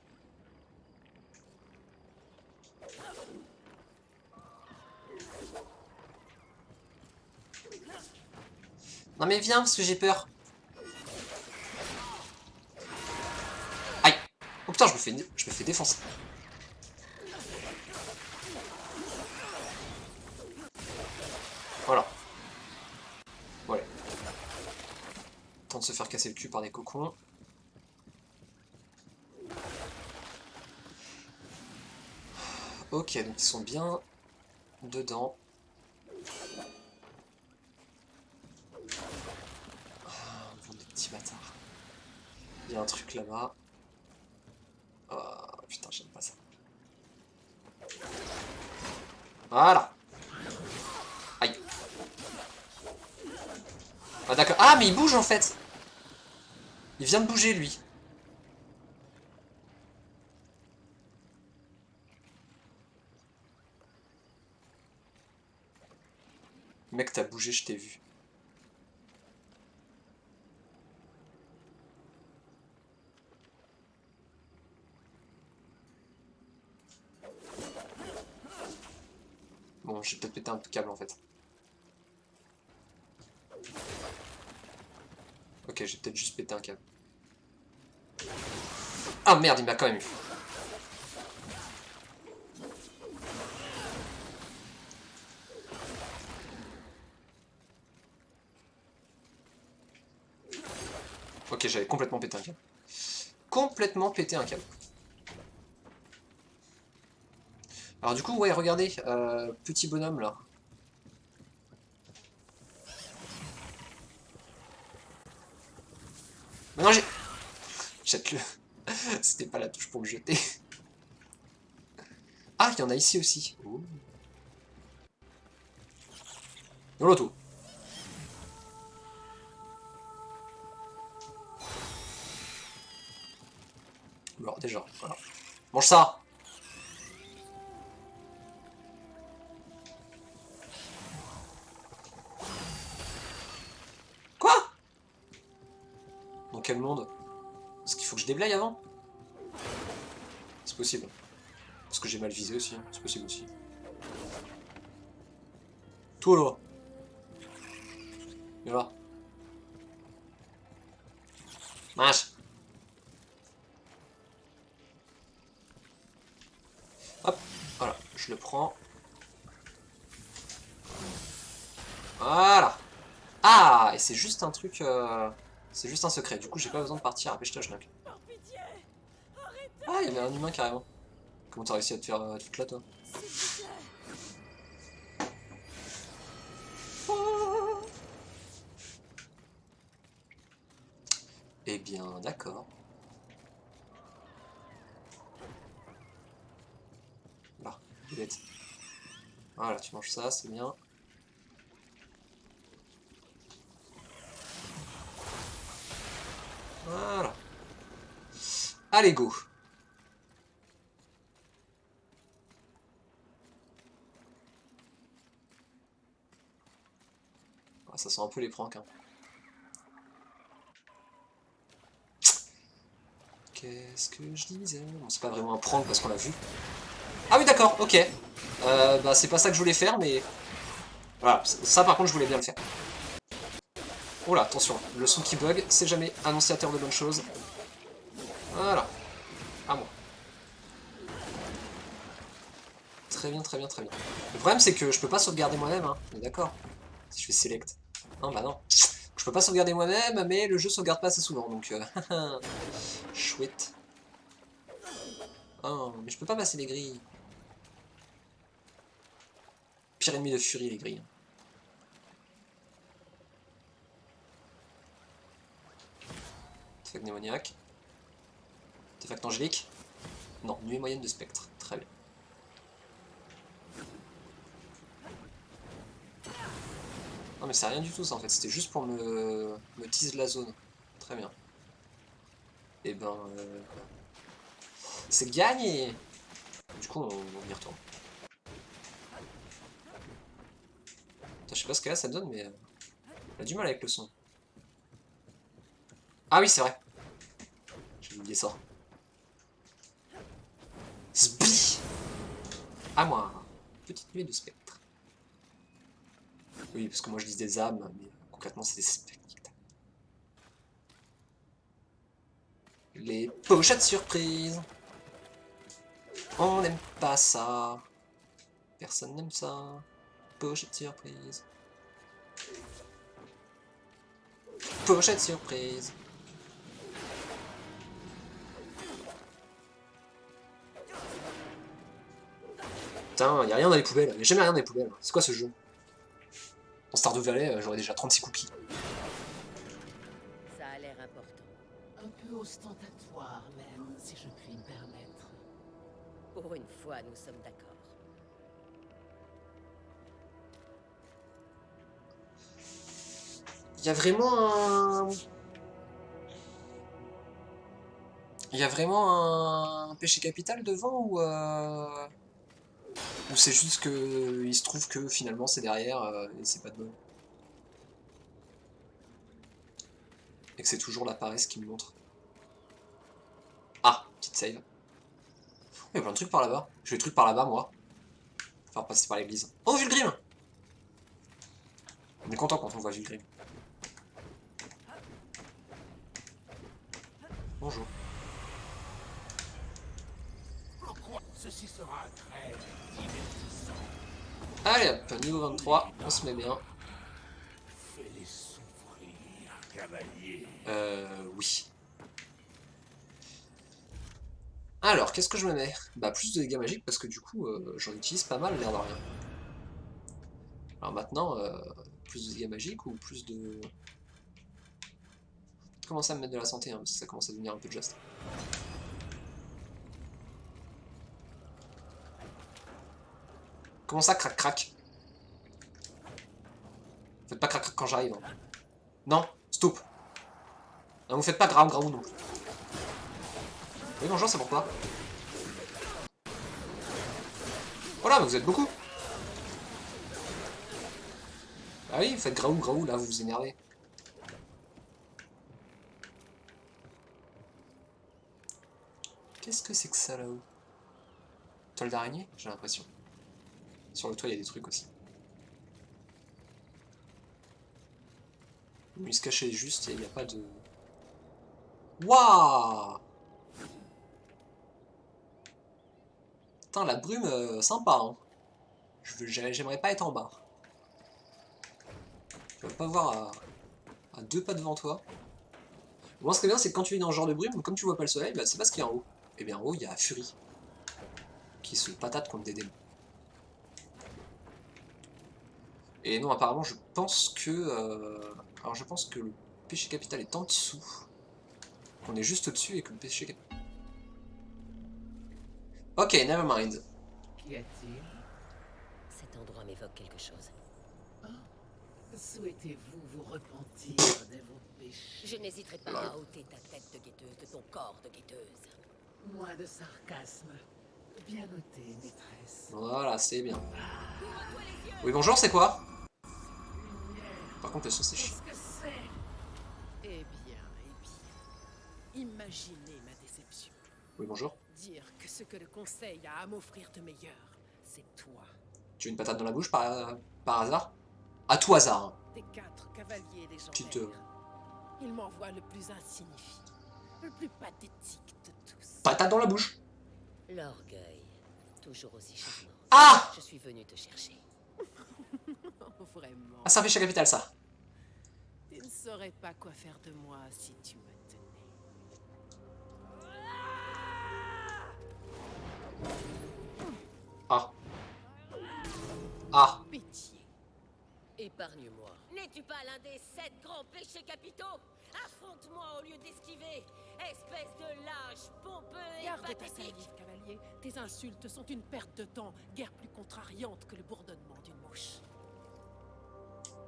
Non mais viens, parce que j'ai peur. Aïe. Oh putain, je me fais défoncer. Voilà. faire casser le cul par des cocons. Ok, donc ils sont bien dedans. Ah, des petits bâtards. Il y a un truc là-bas. Oh, putain, j'aime pas ça. Voilà. Aïe. Ah d'accord. Ah mais il bouge en fait. Il vient de bouger lui. Mec, t'as bougé, je t'ai vu. Bon, j'ai peut-être pété un câble en fait. Ok, j'ai peut-être juste pété un câble. Ah merde, il m'a quand même eu. Ok, j'avais complètement pété un câble. Complètement pété un câble. Alors du coup, ouais, regardez, petit bonhomme là. Maintenant j'ai... Jette-le. C'était pas la touche pour le jeter. Ah, il y en a ici aussi. Oh. Yoloto. Alors déjà, voilà. Mange ça. Quoi? Dans quel monde? Est-ce qu'il faut que je déblaye avant? C'est possible. Parce que j'ai mal visé aussi, hein. C'est possible aussi. Toi là. Et là. Mange. Hop, voilà, je le prends. Voilà. Ah, et c'est juste un truc... C'est juste un secret, du coup j'ai pas besoin de partir à pêche schnock. Ah, il y avait un humain carrément. Comment t'as réussi à te faire toute là toi? Eh bien, d'accord. Là, boulette. Voilà, tu manges ça, c'est bien. Voilà. Allez, go. Ah, ça sent un peu les pranks, hein. Qu'est-ce que je disais? Bon, c'est pas vraiment un prank parce qu'on l'a vu. Ah oui, d'accord, ok. Bah, c'est pas ça que je voulais faire, mais... Voilà, ça par contre, je voulais bien le faire. Oh là, attention, le son qui bug, c'est jamais annonciateur de bonnes choses. Voilà. À moi. Très bien, très bien, très bien. Le problème, c'est que je peux pas sauvegarder moi-même, hein. On est d'accord. Si je fais select. Non, bah non. Je peux pas sauvegarder moi-même, mais le jeu sauvegarde pas assez souvent, donc... Chouette. Oh, mais je peux pas passer les grilles. Pire ennemi de Fury, les grilles. Artefact démoniaque. Artefact angélique. Non, nuée moyenne de spectre. Très bien. Non mais c'est rien du tout ça en fait, c'était juste pour me tease la zone. Très bien. Et ben... c'est gagné. Du coup on y retourne. Putain, je sais pas ce que là ça donne mais... on a du mal avec le son. Ah oui c'est vrai. J'ai oublié ça. Sbi. À moi. Petite nuée de spectre. Oui parce que moi je dis des âmes, mais concrètement c'est des spectres. Les pochettes surprises. On n'aime pas ça. Personne n'aime ça. Pochette surprise. Pochette surprise. Putain, y'a rien dans les poubelles. Y'a jamais rien dans les poubelles. C'est quoi ce jeu? En Stardew Valley, j'aurais déjà 36 cookies. Ça a l'air important. Un peu ostentatoire même, si je puis me permettre. Pour une fois, nous sommes d'accord. Il y a vraiment un... Il y a vraiment un péché capital devant ou c'est juste que il se trouve que finalement c'est derrière et c'est pas de bol. Et que c'est toujours la paresse qui me montre. Ah, petite save. Il y a plein de trucs par là-bas. Je fais des trucs par là-bas moi. Enfin passer par l'église. Oh Vulgrim! On est content quand on voit Vulgrim. Bonjour. Ceci sera très divertissant. Allez hop, niveau 23, on se met bien. Fais-les souffrir, cavalier. Oui. Alors, qu'est-ce que je me mets? Bah, plus de dégâts magiques, parce que du coup, j'en utilise pas mal, l'air de rien. Alors maintenant, plus de dégâts magiques ou plus de... Commencer à me mettre de la santé, hein, parce que ça commence à devenir un peu juste. Comment ça, crac crac? Faites pas crac crac quand j'arrive. Hein. Non, stop. Non, vous faites pas graou graou non plus. Oui, bonjour, c'est pourquoi? Voilà, mais vous êtes beaucoup. Ah oui, vous faites graou graou, là, vous vous énervez. Qu'est-ce que c'est que ça là-haut? Toile d'araignée? J'ai l'impression. Sur le toit, il y a des trucs aussi. Il se cachait juste, il n'y a pas de... Waouh! Putain, la brume, sympa, hein. J'aimerais pas être en bas. Tu vas pas voir à 2 pas devant toi. Moi, ce qui est bien, c'est que quand tu es dans ce genre de brume, comme tu vois pas le soleil, bah, c'est pas ce qu'il y a en haut. Et bien en haut, il y a Fury. Qui se patate contre des démons. Et non, apparemment, je pense que... Alors, je pense que le péché capital est en dessous. Qu'on est juste au-dessus et que le péché capital... Ok, never mind. Qu'y a-t-il? Cet endroit m'évoque quelque chose. Souhaitez-vous vous repentir de vos péchés? Je n'hésiterai pas à ôter ta tête de guetteuse de ton corps de guetteuse. Moins de sarcasme. Bien noté, maîtresse. Voilà, c'est bien. Oui, bonjour, c'est quoi? Par contre, le son, c'est chiant. Qu'est-ce que c'est? Eh bien. Imaginez ma déception. Oui, bonjour. Dire que ce que le conseil a à m'offrir de meilleur, c'est toi. Tu as une patate dans la bouche par hasard? À tout hasard. Hein. Des 4 cavaliers Petite, légendaires. Il m'envoie le plus insignifiant, le plus pathétique de tous. Patate dans la bouche. L'orgueil, toujours aussi charmant. Ah! Je suis venu te chercher. Oh, vraiment. Ah, c'est un péché capital, ça. Tu ne saurais pas quoi faire de moi si tu me tenais. Ah. Ah. Pitié. Épargne-moi. N'es-tu pas l'un des 7 grands péchés capitaux? Affronte-moi au lieu d'esquiver, espèce de lâche, pompeux et Garde ta pathétique. salive, cavalier. Tes insultes sont une perte de temps, guère plus contrariante que le bourdonnement d'une mouche.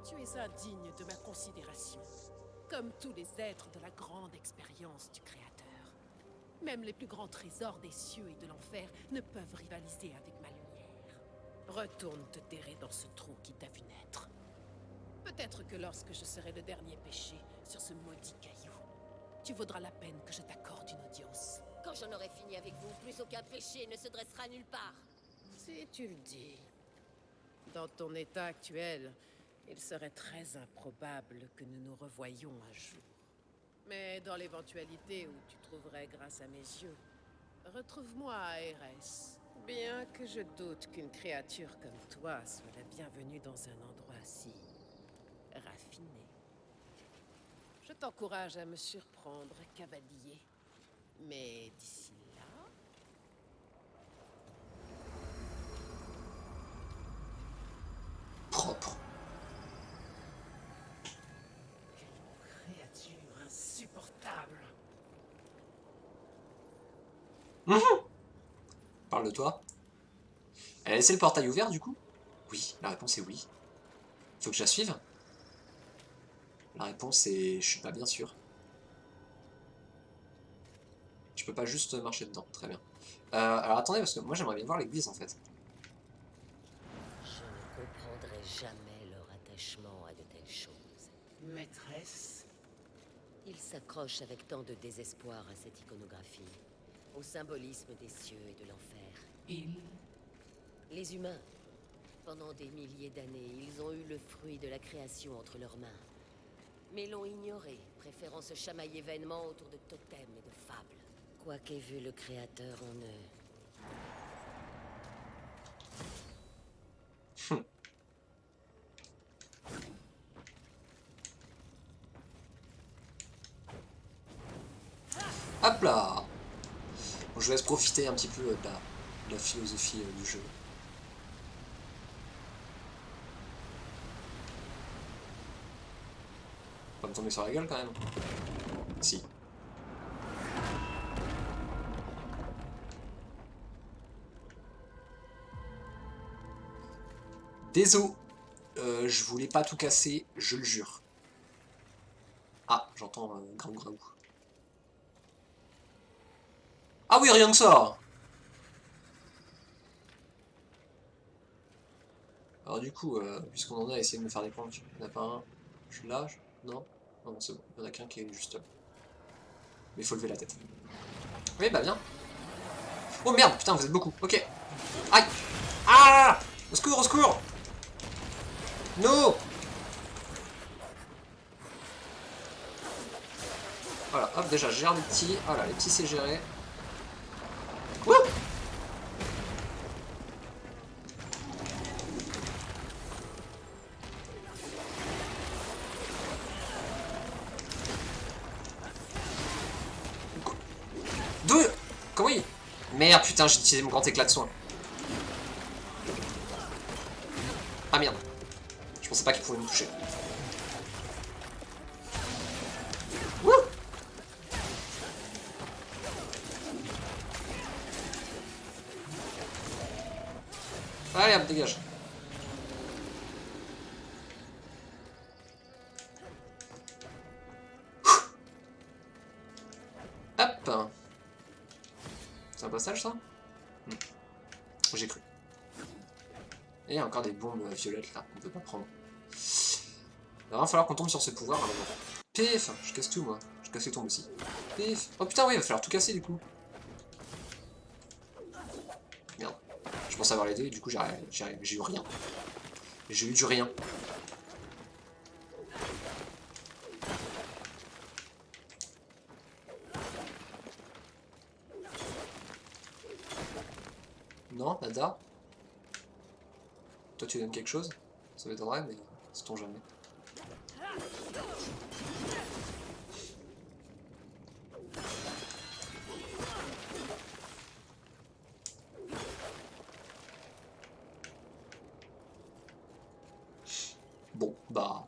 Tu es indigne de ma considération, comme tous les êtres de la grande expérience du Créateur. Même les plus grands trésors des cieux et de l'enfer ne peuvent rivaliser avec ma lumière. Retourne te terrer dans ce trou qui t'a vu naître. Peut-être que lorsque je serai le dernier péché sur ce maudit caillou, tu vaudras la peine que je t'accorde une audience. Quand j'en aurai fini avec vous, plus aucun péché ne se dressera nulle part. Si tu le dis. Dans ton état actuel, il serait très improbable que nous nous revoyions un jour. Mais dans l'éventualité où tu trouverais grâce à mes yeux, retrouve-moi à Ares. Bien que je doute qu'une créature comme toi soit la bienvenue dans un endroit si raffiné. Je t'encourage à me surprendre, cavalier. Mais d'ici là... Propre. Créature insupportable. Parle de toi. Elle a laissé le portail ouvert du coup? Oui, la réponse est oui. Faut que je la suive? La réponse est... je suis pas bien sûr. Je peux pas juste marcher dedans, très bien. Alors attendez, parce que moi j'aimerais bien voir l'église en fait. Je ne comprendrai jamais leur attachement à de telles choses. Maîtresse. Ils s'accrochent avec tant de désespoir à cette iconographie, au symbolisme des cieux et de l'enfer. Il. Les humains, pendant des milliers d'années, ils ont eu le fruit de la création entre leurs mains. Mais l'ont ignoré, préférant se chamailler vainement autour de totems et de fables. Quoi qu'ait vu le Créateur en eux, Hop là! Bon, je vous laisse profiter un petit peu de la philosophie du jeu. Pas me tomber sur la gueule quand même. Si. Désolé. Je voulais pas tout casser, je le jure. Ah, j'entends graou graou. Ah oui, rien que ça! Alors du coup, puisqu'on en a essayé de me faire des planques, il n'y en a pas un. Je suis là, non? Non, c'est bon, il y en a qu'un qui est juste là. Mais il faut lever la tête. Oui, bah bien. Oh merde, putain, vous êtes beaucoup. Ok. Aïe! Ah! Au secours, au secours! No! Voilà, hop, déjà, je gère les petits. Voilà, les petits, c'est géré. Wouh! Deux! Comment il... Merde, putain, j'ai utilisé mon grand éclat de soin. Ah merde. Je pensais pas qu'il pouvait me toucher. Wouh! Allez, hop, dégage. Hop. C'est un passage, ça? J'ai cru. Et il y a encore des bombes violettes, là, qu'on peut pas prendre. Il va falloir qu'on tombe sur ce pouvoir à un moment. Pif! Je casse tout, moi. Je casse les tombes aussi. Pif! Oh putain, oui, il va falloir tout casser, du coup. Merde. Je pensais avoir les deux, et du coup, j'ai eu rien. J'ai eu du rien. Non, nada. Toi, tu donnes quelque chose? Ça m'étonnerait, mais sait-on jamais. Bon, bah...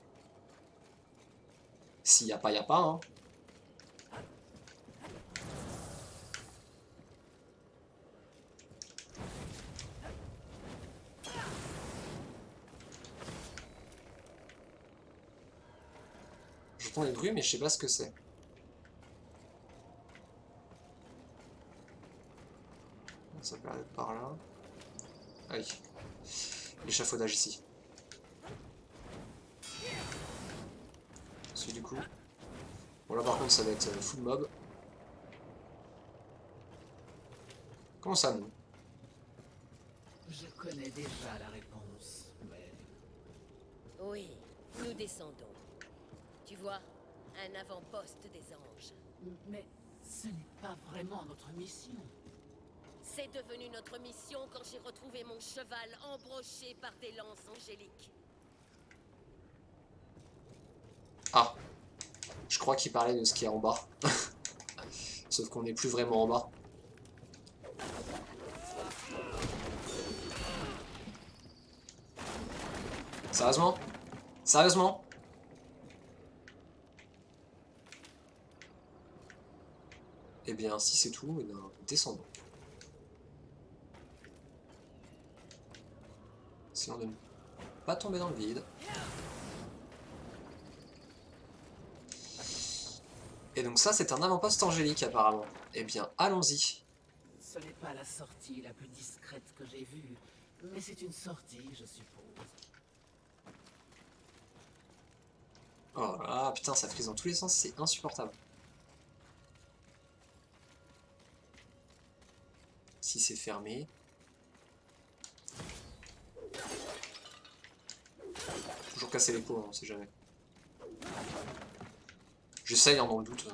S'il y a pas, hein. J'entends des bruits, mais je sais pas ce que c'est. Ça peut aller par là. Ah oui. L'échafaudage ici. Celui du coup. Bon là par contre ça va être full mob. Comment ça non? Je connais déjà la réponse, mais... oui, nous descendons. Tu vois, un avant-poste des anges. Mais ce n'est pas vraiment notre mission. C'est devenu notre mission quand j'ai retrouvé mon cheval embroché par des lances angéliques. Ah. Je crois qu'il parlait de ce qui est en bas. Sauf qu'on n'est plus vraiment en bas. Sérieusement? Sérieusement? Eh bien, si c'est tout, eh bien, descendons. Essayons de ne pas tomber dans le vide. Et donc ça, c'est un avant-poste angélique, apparemment. Eh bien, allons-y. Ce n'est pas la sortie la plus discrète que j'ai vue, mais c'est une sortie, je suppose. Oh là là, putain, ça frise dans tous les sens, c'est insupportable. Si c'est fermé... Toujours casser les pots, on sait jamais. J'essaye, hein, dans le doute,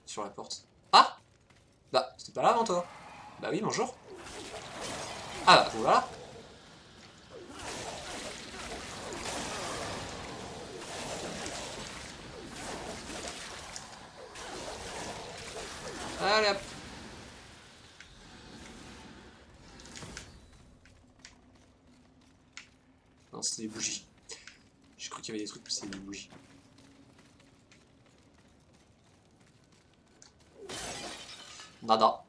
sur la porte. Ah! Bah, c'était pas là avant toi. Bah oui, bonjour. Ah bah, voilà. Allez hop. Non, c'était des bougies. J'ai cru qu'il y avait des trucs, mais c'était des bougies. Nada.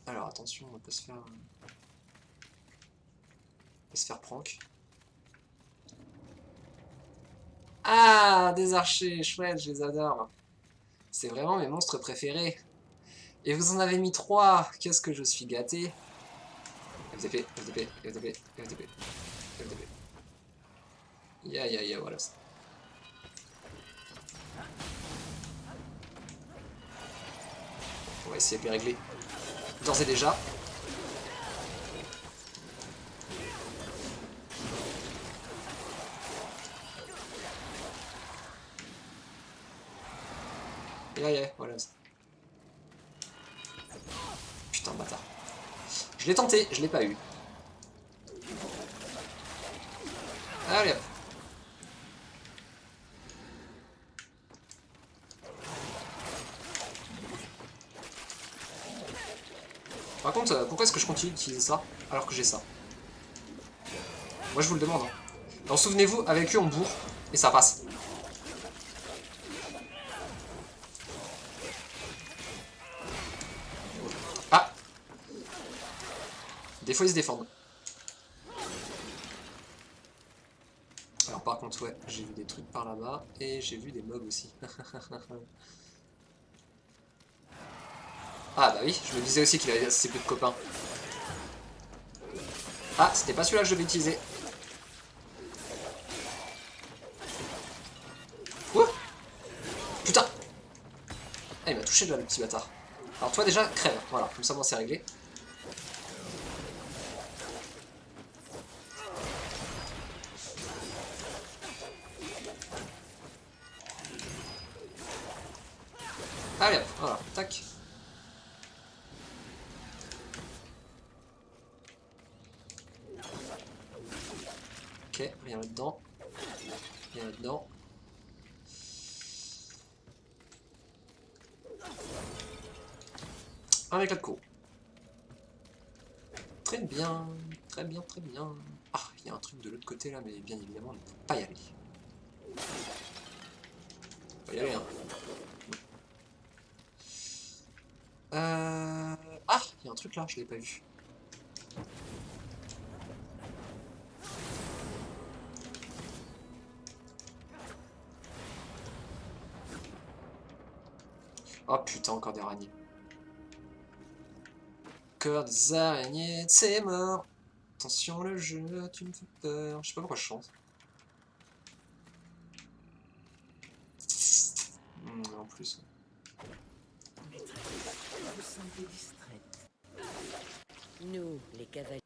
Alors attention, on va pas se faire... prank. Ah, des archers, chouette, je les adore. C'est vraiment mes monstres préférés. Et vous en avez mis 3. Qu'est-ce que je suis gâté. FTP, FTP, FTP, FTP, FTP. Ya, voilà. On va essayer de les régler. D'ores et déjà. Ya, voilà. Putain de bâtard. Je l'ai tenté, je l'ai pas eu. Allez hop. Par contre, pourquoi est-ce que je continue d'utiliser ça alors que j'ai ça? Moi je vous le demande. Hein. Alors souvenez-vous, avec eux on bourre et ça passe. Ah! Des fois ils se défendent. Alors par contre ouais, j'ai vu des trucs par là-bas et j'ai vu des mobs aussi. Ah bah oui, je me disais aussi qu'il avait assez peu de copains. Ah, c'était pas celui-là que je devais utiliser. Ouh! Putain! Ah, il m'a touché là, le petit bâtard. Alors toi déjà, crève. Voilà, comme ça, bon, c'est réglé. Allez hop, voilà, tac. Ok, rien là-dedans. Rien là-dedans. Un éclat de co. Très bien, très bien, très bien. Ah, il y a un truc de l'autre côté là, mais bien évidemment, on ne peut pas y aller. On va y aller, hein. Ah, il y a un truc là, je l'ai pas vu. Oh putain, encore des araignées. Encore des araignées, c'est mort. Attention le jeu, tu me fais peur. Je sais pas pourquoi je chante. En plus. Vous semblez distraite. Nous, les cavaliers,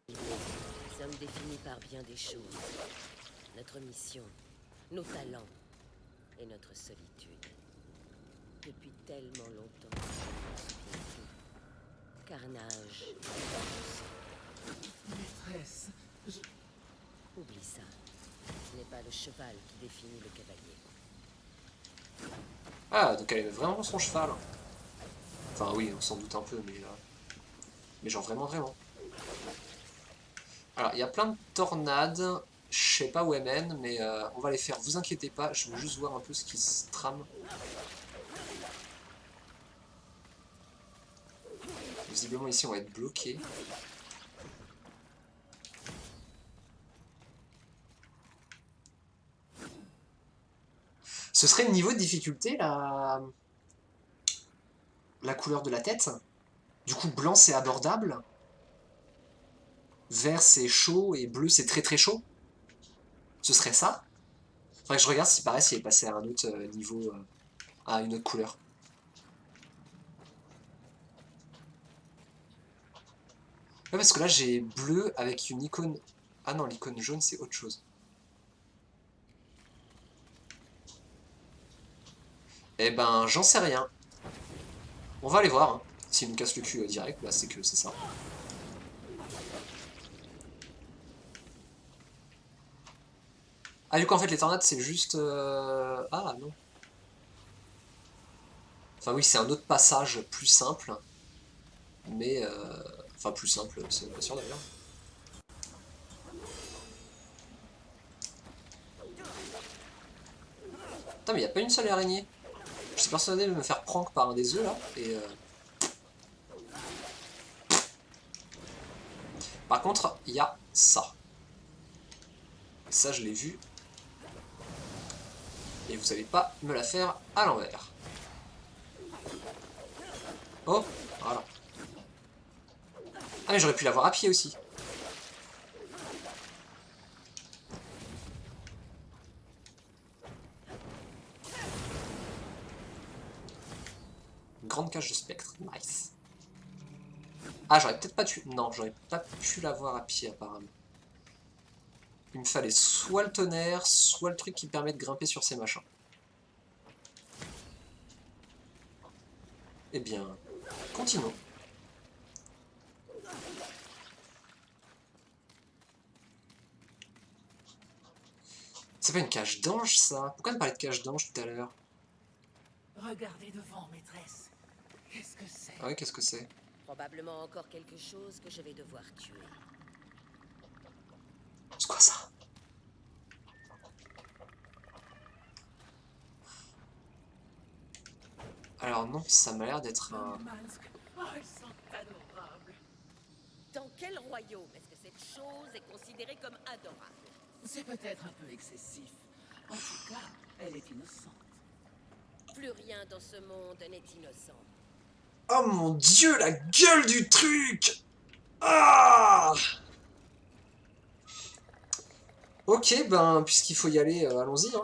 sommes définis par bien des choses. Notre mission, nos talents et notre solitude. Depuis tellement longtemps, je ne m'en souviens plus. Carnage, violence. Maîtresse, Oublie ça. Ce n'est pas le cheval qui définit le cavalier. Ah, donc elle aime vraiment son cheval. Enfin oui, on s'en doute un peu, mais genre vraiment, vraiment. Alors, il y a plein de tornades. Je sais pas où elles mènent, mais on va les faire. Vous inquiétez pas, je veux juste voir un peu ce qui se trame. Visiblement ici on va être bloqué. Ce serait le niveau de difficulté la couleur de la tête. Du coup blanc c'est abordable. Vert c'est chaud et bleu c'est très très chaud. Ce serait ça. Faudrait que je regarde si pareil s'il est passé à un autre niveau, à une autre couleur. Ouais parce que là j'ai bleu avec une icône... Ah non l'icône jaune c'est autre chose. Eh ben j'en sais rien. On va aller voir. Hein. S'il me casse le cul direct, bah c'est que c'est ça. Ah du coup en fait les tornades c'est juste... Ah non. Enfin oui c'est un autre passage plus simple. Mais... Enfin plus simple, c'est même pas sûr d'ailleurs. Putain mais y a pas une seule araignée. Je suis persuadé de me faire prank par un des œufs là. Et... Par contre, il y a ça. Et ça je l'ai vu. Et vous allez pas me la faire à l'envers. Oh, voilà. Ah mais j'aurais pu l'avoir à pied aussi. Grande cage de spectre, nice. Ah j'aurais peut-être pas pu... Non, j'aurais pas pu l'avoir à pied apparemment. Il me fallait soit le tonnerre, soit le truc qui permet de grimper sur ces machins. Eh bien, continuons. C'est pas une cage d'ange, ça? Pourquoi me parler de cage d'ange tout à l'heure? Regardez devant, maîtresse. Qu'est-ce que c'est? Ah oui, qu'est-ce que c'est? Probablement encore quelque chose que je vais devoir tuer. C'est quoi ça? Alors non, ça m'a l'air d'être un... Masque. Oh, elles sont adorables. Dans quel royaume est-ce que cette chose est considérée comme adorable? C'est peut-être un peu excessif. En tout cas, elle est innocente. Plus rien dans ce monde n'est innocent. Oh mon dieu, la gueule du truc! Ah! Ok, ben, puisqu'il faut y aller, allons-y, hein.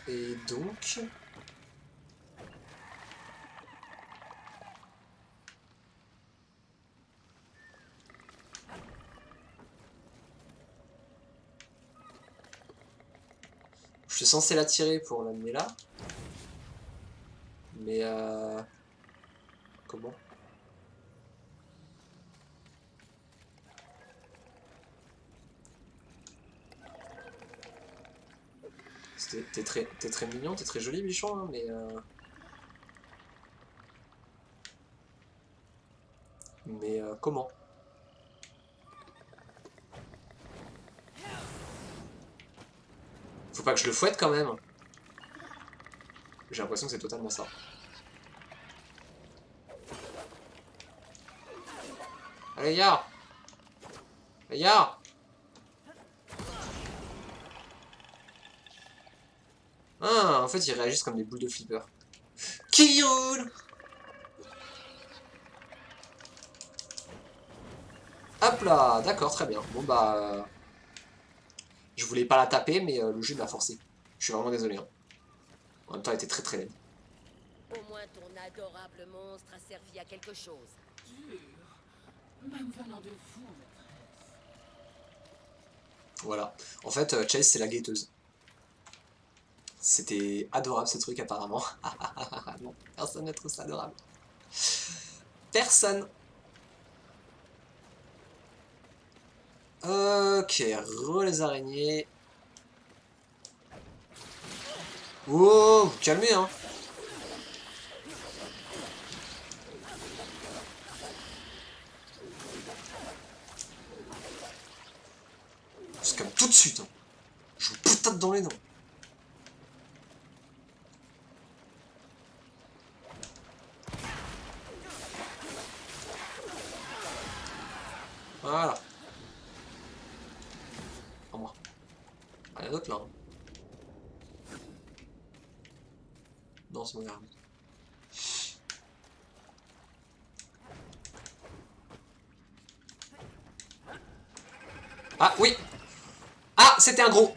Et donc... Je suis censé la tirer pour l'amener là. Mais comment? T'es très mignon, t'es très joli bichon, hein, mais comment? Faut pas que je le fouette quand même. J'ai l'impression que c'est totalement ça. Allez, ya! Ya! Ah, en fait, ils réagissent comme des boules de flipper. Qui roule! Hop là, d'accord, très bien. Bon bah... je voulais pas la taper, mais le jeu m'a forcé. Je suis vraiment désolé. Hein. En même temps, elle était très très laide. Au moins ton adorable monstre a servi à quelque chose. Dur. Même venant de vous, maîtresse. Voilà. En fait, Chase, c'est la guetteuse. C'était adorable ce truc apparemment. Non, personne ne trouve ça adorable. Personne. Ok, les araignées. Oh, vous calmez hein. C'est comme tout de suite. Hein. Je vous patate dans les dents. Voilà. À moi. Ah, il y en a d'autres là. Non, c'est mon arme. Ah, oui. Ah, c'était un gros.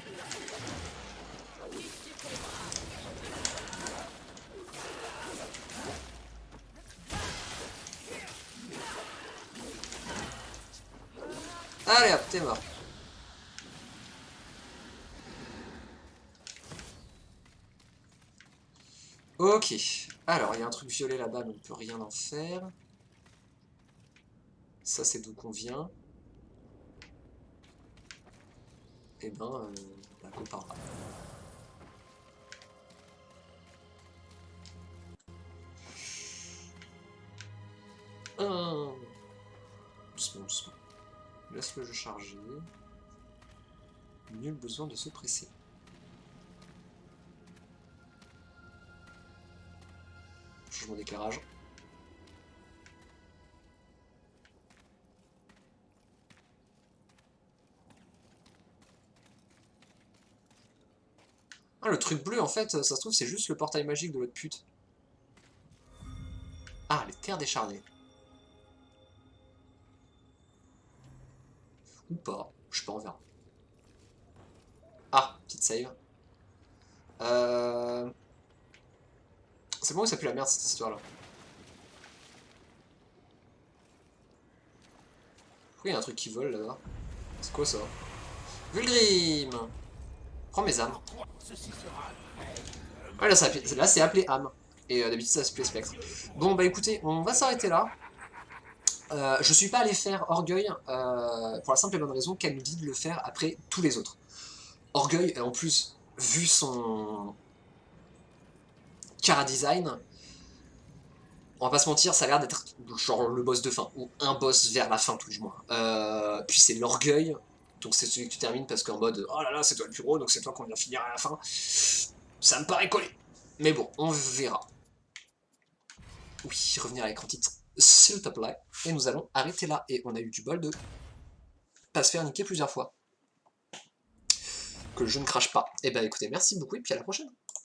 Allez hop, t'es mort. Ok. Alors, il y a un truc violet là-bas, mais on ne peut rien en faire. Ça, c'est d'où qu'on vient. Eh ben, la copain. Doucement, doucement. Laisse le jeu charger. Nul besoin de se presser. Changement d'éclairage. Ah, le truc bleu, en fait, ça se trouve, c'est juste le portail magique de l'autre pute. Ah, les terres décharnées. Ou pas, je sais pas, on verra. Ah, petite save. C'est bon ou ça pue la merde cette histoire là? Pourquoi il y a un truc qui vole là-bas? C'est quoi ça? Vulgrim! Prends mes âmes. Ouais, là, là c'est appelé âme. Et d'habitude ça s'appelait spectre. Bon bah écoutez, on va s'arrêter là. Je suis pas allé faire Orgueil pour la simple et bonne raison qu'elle nous dit de le faire après tous les autres. Orgueil, en plus, vu son cara design, on va pas se mentir, ça a l'air d'être genre le boss de fin, ou un boss vers la fin tout du moins. Puis c'est l'orgueil, donc c'est celui que tu termines parce qu'en mode oh là là c'est toi le plus gros, donc c'est toi qu'on vient finir à la fin. Ça me paraît collé. Mais bon, on verra. Oui, revenir à l'écran titre, s'il te plaît. Et nous allons arrêter là. Et on a eu du bol de pas se faire niquer plusieurs fois. Que je ne crache pas. Et bah écoutez, merci beaucoup et puis à la prochaine.